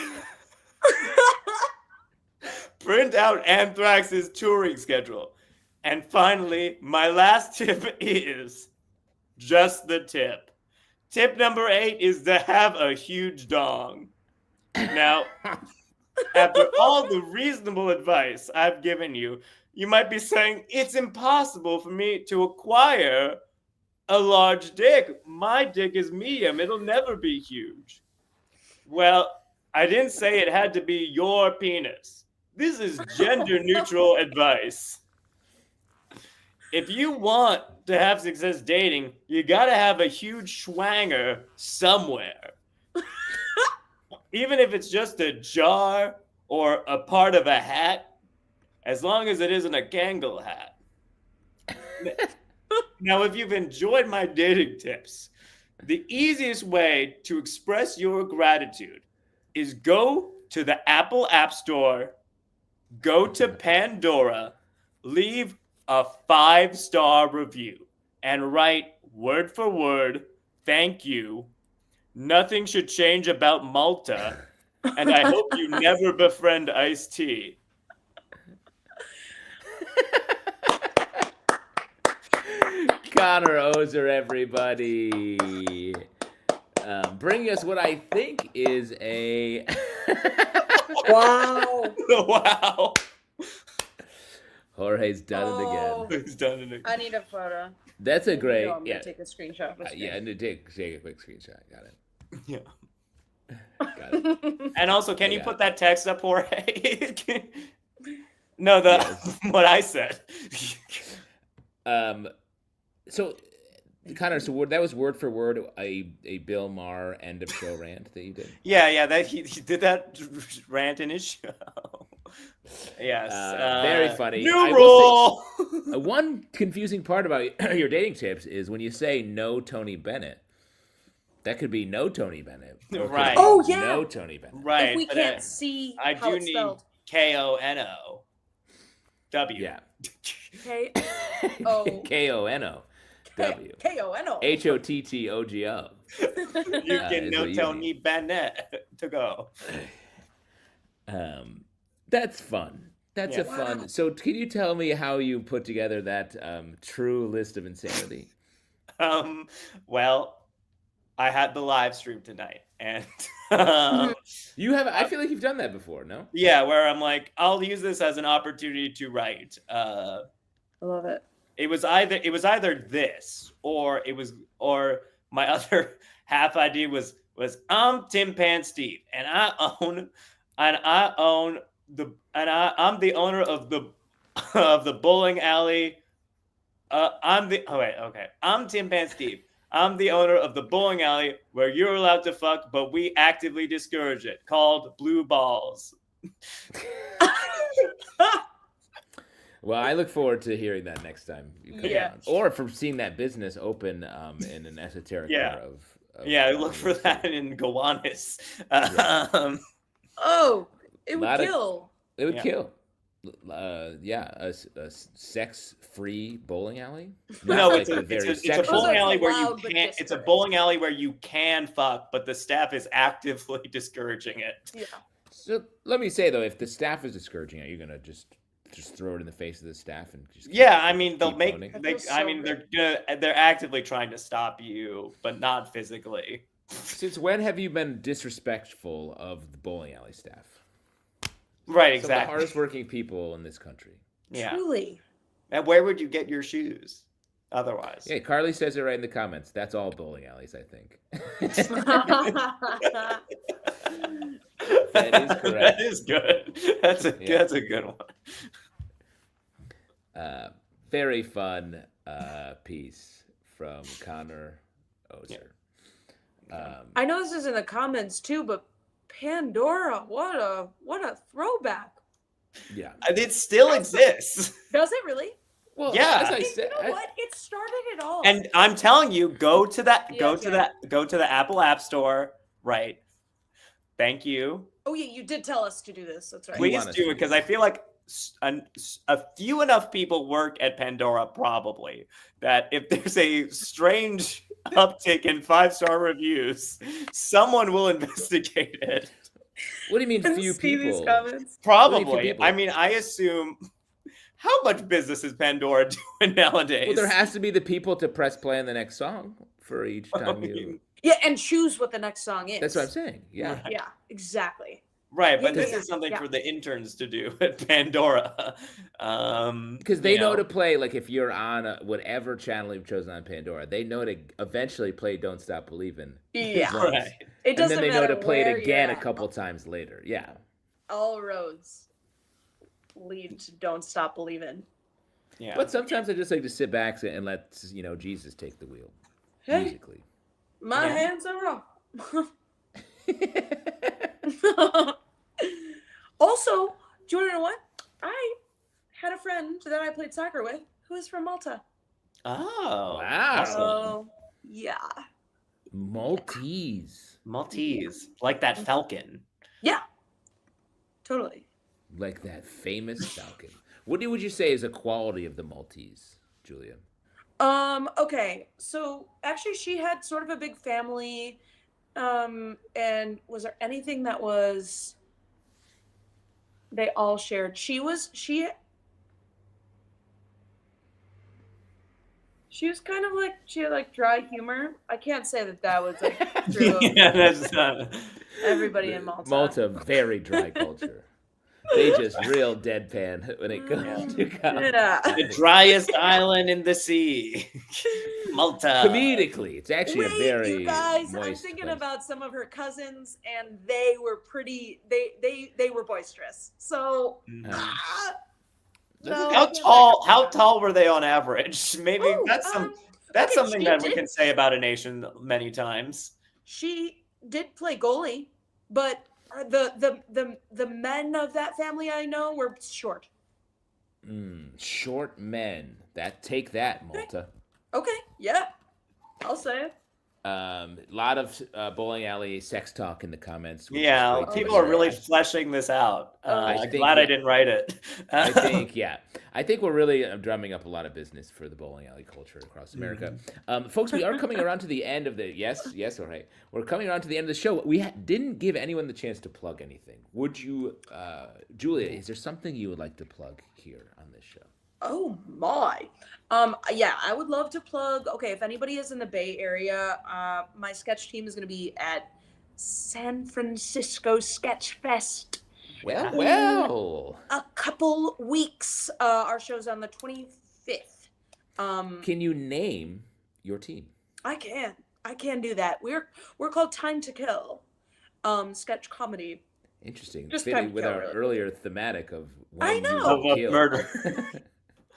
Speaker 2: out Anthrax's touring schedule. And finally, my last tip is just the tip. Tip number 8 is to have a huge dong. Now, after all the reasonable advice I've given you, you might be saying, it's impossible for me to acquire a large dick. My dick is medium. It'll never be huge. Well, I didn't say it had to be your penis. This is gender-neutral advice. If you want to have success dating, you gotta have a huge schwanger somewhere. Even if it's just a jar or a part of a hat, as long as it isn't a Kangol hat. Now, if you've enjoyed my dating tips, the easiest way to express your gratitude is go to the Apple App Store, go to Pandora, leave a 5-star review, and write word for word, thank you. Nothing should change about Malta, and I hope you never befriend Ice-T.
Speaker 1: Connor Ozer, everybody. Bringing us what I think is a...
Speaker 3: Wow.
Speaker 2: Wow.
Speaker 1: Jorge's done it again.
Speaker 2: He's done it again.
Speaker 3: I need a photo.
Speaker 1: That's a great...
Speaker 3: I'm
Speaker 1: yeah.
Speaker 3: gonna take a screenshot of this.
Speaker 1: Yeah, and take a quick screenshot. Got it.
Speaker 2: Yeah.
Speaker 1: Got it.
Speaker 2: And also, can you
Speaker 1: Yeah.
Speaker 2: put that text up, Jorge? No, what I said.
Speaker 1: So, Connor, that was word for word a Bill Maher end of show rant that you did?
Speaker 2: Yeah, that he did that rant in his show. Yes.
Speaker 1: Very funny.
Speaker 2: New
Speaker 1: I
Speaker 2: rule!
Speaker 1: will say, one confusing part about your dating tips is when you say no Tony Bennett, that could be no Tony Bennett. Or it could
Speaker 2: Right.
Speaker 1: be
Speaker 3: Oh, yeah.
Speaker 1: No Tony Bennett.
Speaker 2: Right.
Speaker 3: If we
Speaker 2: but,
Speaker 3: can't see
Speaker 2: I
Speaker 3: how
Speaker 2: do
Speaker 3: it's
Speaker 2: need
Speaker 3: spelled.
Speaker 2: Konow.
Speaker 1: Yeah.
Speaker 3: K-O.
Speaker 1: K-O-N-O. W.
Speaker 3: K-O-N-O.
Speaker 1: H-O-T-T-O-G-O.
Speaker 2: You can
Speaker 1: is
Speaker 2: no
Speaker 1: what you
Speaker 2: tell
Speaker 1: need.
Speaker 2: me Bennett to go.
Speaker 1: That's fun. That's
Speaker 2: Yeah.
Speaker 1: a fun. So can you tell me how you put together that true list of insanity?
Speaker 2: Well, I had the live stream tonight, and
Speaker 1: You have. I feel like you've done that before. No.
Speaker 2: yeah, where I'm like, I'll use this as an opportunity to write.
Speaker 3: I love it.
Speaker 2: It was either this or my other half idea was I'm Tim Pan Steve and I'm the owner of the bowling alley. I'm Tim Pan Steve. I'm the owner of the bowling alley where you're allowed to fuck, but we actively discourage it, called Blue Balls.
Speaker 1: Well, I look forward to hearing that next time you come
Speaker 3: Yeah.
Speaker 1: on, or from seeing that business open in an esoteric
Speaker 2: Yeah.
Speaker 1: part of
Speaker 2: Yeah, look for that in Gowanus.
Speaker 3: Oh, it would
Speaker 1: Lot of-
Speaker 3: kill.
Speaker 1: It would
Speaker 2: Yeah.
Speaker 1: kill. A sex-free bowling alley.
Speaker 2: No,
Speaker 1: Not
Speaker 2: it's
Speaker 1: like
Speaker 2: a
Speaker 1: the very
Speaker 2: bowling
Speaker 1: sexual.
Speaker 2: alley where you
Speaker 3: Allowed but
Speaker 2: can't. It's a
Speaker 3: discouraged.
Speaker 2: bowling alley where you can fuck, but the staff is actively discouraging it.
Speaker 3: Yeah.
Speaker 1: So let me say though, if the staff is discouraging it, you're gonna just throw it in the face of the staff and just
Speaker 2: Yeah, I mean they'll
Speaker 1: keep
Speaker 2: make.
Speaker 1: boning?
Speaker 3: That feels so
Speaker 2: They're actively trying to stop you, but not physically.
Speaker 1: Since when have you been disrespectful of the bowling alley staff?
Speaker 2: Right,
Speaker 1: Some of the
Speaker 2: exactly.
Speaker 1: hardest working people in this country.
Speaker 2: Yeah.
Speaker 3: Truly.
Speaker 2: And where would you get your shoes otherwise?
Speaker 1: Yeah, Carly says it right in the comments. That's all bowling alleys, I think. That is correct.
Speaker 2: That is good. That's a good one.
Speaker 1: Very fun piece from Connor Ozer.
Speaker 3: I know this is in the comments too, but Pandora, what a throwback.
Speaker 1: Yeah.
Speaker 2: It still exists.
Speaker 3: Does it really?
Speaker 1: Well,
Speaker 2: Yeah.
Speaker 1: as I
Speaker 3: You
Speaker 1: said,
Speaker 3: know what? It started it all.
Speaker 2: And I'm telling you, go to the Apple App Store, right? Thank you.
Speaker 3: Oh yeah, you did tell us to do this. That's right.
Speaker 1: We-
Speaker 2: Please
Speaker 1: want us
Speaker 2: do
Speaker 1: to
Speaker 2: it because I feel like a few enough people work at Pandora probably that if there's a strange uptick in 5-star reviews, someone will investigate it.
Speaker 1: what do you mean few
Speaker 3: See these
Speaker 1: people?
Speaker 3: comments?
Speaker 2: Probably.
Speaker 1: people?
Speaker 2: I mean, I assume. How much business is Pandora doing nowadays?
Speaker 1: Well, there has to be the people to press play on the next song for each time you.
Speaker 3: Yeah, and choose what the next song is.
Speaker 1: That's what I'm saying. Yeah.
Speaker 2: Right.
Speaker 3: Yeah, exactly.
Speaker 2: Right, but
Speaker 3: Yeah,
Speaker 2: this is something
Speaker 3: yeah.
Speaker 2: for the interns to do at Pandora.
Speaker 1: Because they know to play, like if you're on whatever channel you've chosen on Pandora, they know to eventually play "Don't Stop Believin'."
Speaker 3: Yeah.
Speaker 1: once.
Speaker 2: Right.
Speaker 3: It
Speaker 1: And
Speaker 3: doesn't
Speaker 1: then they know
Speaker 3: matter
Speaker 1: to play
Speaker 3: where
Speaker 1: it again
Speaker 3: you're
Speaker 1: a
Speaker 3: at.
Speaker 1: couple times later. Yeah.
Speaker 3: All roads. lead to Don't Stop Believing.
Speaker 2: Yeah.
Speaker 1: But sometimes I just like to sit back and let Jesus take the wheel
Speaker 3: Hey,
Speaker 1: musically.
Speaker 3: my
Speaker 2: Yeah.
Speaker 3: hands are off. Also, do you want to know what? I had a friend that I played soccer with who is from Malta.
Speaker 2: Oh.
Speaker 1: Wow.
Speaker 2: Awesome.
Speaker 3: So, yeah.
Speaker 1: Maltese.
Speaker 2: Maltese. Like that falcon.
Speaker 3: Yeah. Totally.
Speaker 1: Like that famous falcon. What would you say is a quality of the Maltese, Julia?
Speaker 3: Okay. So actually she had sort of a big family. And was there anything that was they all shared? She was kind of like, she had like dry humor. I can't say that was like true of
Speaker 2: Yeah, that's
Speaker 3: everybody in Malta.
Speaker 1: Malta, very dry culture. They just real deadpan when it comes to comedy.
Speaker 3: Yeah.
Speaker 2: the driest island in the sea. Malta.
Speaker 1: Comedically, it's actually
Speaker 3: Wait,
Speaker 1: a very
Speaker 3: you guys, I'm
Speaker 1: moist
Speaker 3: thinking
Speaker 1: place.
Speaker 3: about some of her cousins, and they were pretty. They were boisterous. So, no,
Speaker 2: How tall were they on average? Maybe
Speaker 3: Ooh,
Speaker 2: that's
Speaker 3: okay,
Speaker 2: something
Speaker 3: she
Speaker 2: that we
Speaker 3: did-
Speaker 2: can say about a nation many times.
Speaker 3: She did play goalie, but the men of that family I know were short.
Speaker 1: Short men. Take that, Malta.
Speaker 3: Okay, yeah, I'll say it.
Speaker 1: A lot of bowling alley sex talk in the comments. which is
Speaker 2: Yeah,
Speaker 1: great to
Speaker 2: people
Speaker 1: hear.
Speaker 2: are really fleshing this out.
Speaker 1: I
Speaker 2: I'm
Speaker 1: think
Speaker 2: glad I
Speaker 1: that-
Speaker 2: didn't write it.
Speaker 1: I think we're really drumming up a lot of business for the bowling alley culture across America. Folks, we are coming around to the end of the yes, all right. We're coming around to the end of the show. We didn't give anyone the chance to plug anything. Would you, Julia? Is there something you would like to plug here on this show?
Speaker 3: Oh my. Yeah, I would love to plug. Okay, if anybody is in the Bay Area, my sketch team is going to be at San Francisco Sketch Fest.
Speaker 1: Well.
Speaker 3: A couple weeks. Our show's on the 25th.
Speaker 1: Can you name your team?
Speaker 3: I can do that. We're called Time to Kill. Sketch comedy.
Speaker 1: Interesting.
Speaker 3: Just
Speaker 1: Fitting
Speaker 3: time
Speaker 1: with
Speaker 3: to
Speaker 1: our
Speaker 3: kill, really.
Speaker 1: earlier thematic of when
Speaker 3: I
Speaker 1: you
Speaker 3: know.
Speaker 1: will kill.
Speaker 2: Murder.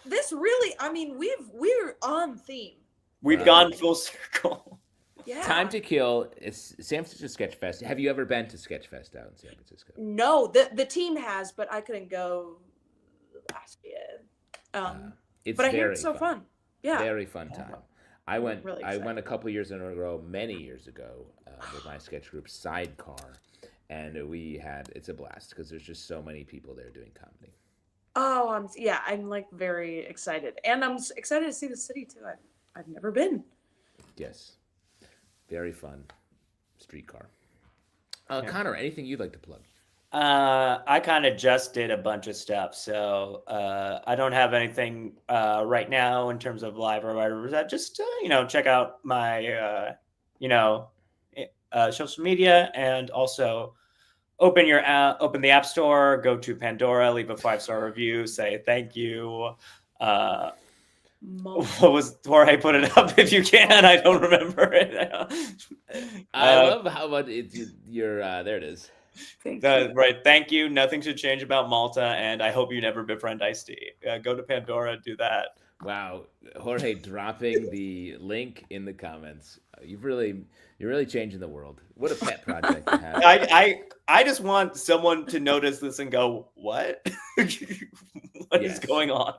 Speaker 3: This really, I mean, we're on theme.
Speaker 2: We've gone full circle.
Speaker 3: Yeah.
Speaker 1: Time to Kill is San Francisco Sketch Fest. Have you ever been to Sketch Fest out in San Francisco?
Speaker 3: No, the team has, but I couldn't go last year.
Speaker 1: It's
Speaker 3: But I hear
Speaker 1: very
Speaker 3: it's so fun. Yeah.
Speaker 1: Very fun time. I went
Speaker 3: really
Speaker 1: I went
Speaker 3: excited.
Speaker 1: a couple years in a row many years ago with my sketch group Sidecar, and it's a blast because there's just so many people there doing comedy.
Speaker 3: Oh, I'm like very excited, and I'm excited to see the city too. I've never been.
Speaker 1: Yes. Very fun. Streetcar. Connor, anything you'd like to plug?
Speaker 2: I kind of just did a bunch of stuff, so I don't have anything right now in terms of live or whatever. Just check out my social media, and also open the App Store, go to Pandora, leave a 5-star review, say thank you. What was Jorge? Put it up if you can. I don't remember it.
Speaker 1: I love how about your there it is.
Speaker 2: Right. Thank you. Nothing should change about Malta, and I hope you never befriend Ice-T. Go to Pandora, do that.
Speaker 1: Wow, Jorge dropping the link in the comments. You're really changing the world. What a pet project to have.
Speaker 2: I just want someone to notice this and go, what? What is going on?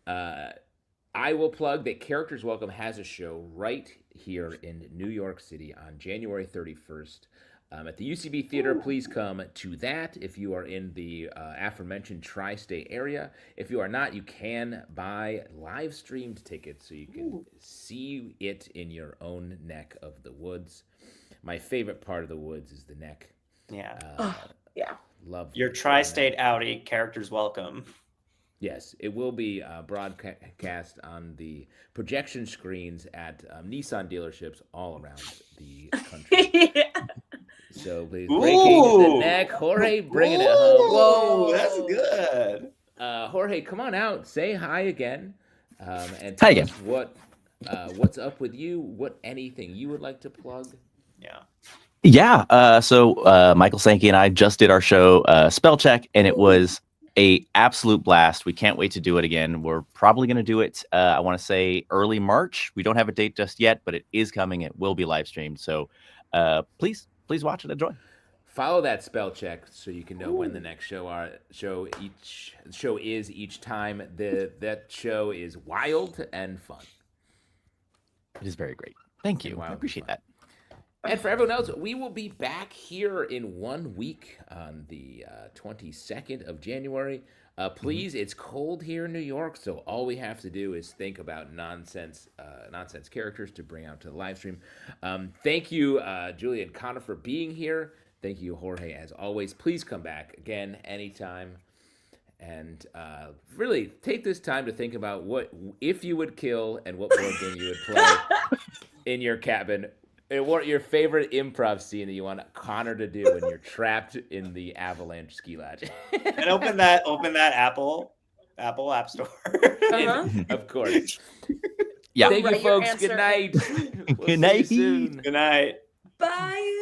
Speaker 1: I will plug that Characters Welcome has a show right here in New York City on January 31st. At the UCB Theater. Please come to that if you are in the aforementioned tri-state area. If you are not, you can buy live-streamed tickets so you can see it in your own neck of the woods. My favorite part of the woods is the neck.
Speaker 2: Yeah.
Speaker 3: Yeah.
Speaker 1: Love
Speaker 2: Your tri-state Audi, Characters Welcome.
Speaker 1: Yes, it will be broadcast on the projection screens at Nissan dealerships all around the country. So please, breaking the neck, Jorge, bringing it home.
Speaker 2: Whoa, that's good.
Speaker 1: Jorge, come on out, say hi again, and
Speaker 5: Hi
Speaker 1: tell
Speaker 5: again.
Speaker 1: us what's up with you. Anything you would like to plug?
Speaker 2: Yeah.
Speaker 5: So Michael Sankey and I just did our show Spell Check, and it was a absolute blast. We can't wait to do it again. We're probably going to do it, I want to say early March. We don't have a date just yet, but it is coming. It will be live streamed. So please watch it. Enjoy.
Speaker 1: Follow that spell check so you can know when the next show is each time. That show is wild and fun.
Speaker 5: It is very great. Thank you.
Speaker 1: Wow,
Speaker 5: I appreciate that.
Speaker 1: And for everyone else, we will be back here in 1 week on the 22nd of January. Please, it's cold here in New York, so all we have to do is think about nonsense characters to bring out to the live stream. Thank you, Julia and Connor, for being here. Thank you, Jorge, as always. Please come back again anytime. And really take this time to think about what if you would kill and what board game you would play in your cabin. And what your favorite improv scene that you want Connor to do when you're trapped in the Avalanche ski lodge.
Speaker 2: And open that Apple App Store.
Speaker 1: And, of course.
Speaker 5: Yeah.
Speaker 1: Thank you,
Speaker 3: Write your
Speaker 1: folks.
Speaker 3: answer.
Speaker 1: Good night. We'll
Speaker 5: Good
Speaker 1: see
Speaker 5: night.
Speaker 1: you soon.
Speaker 2: Good night.
Speaker 3: Bye.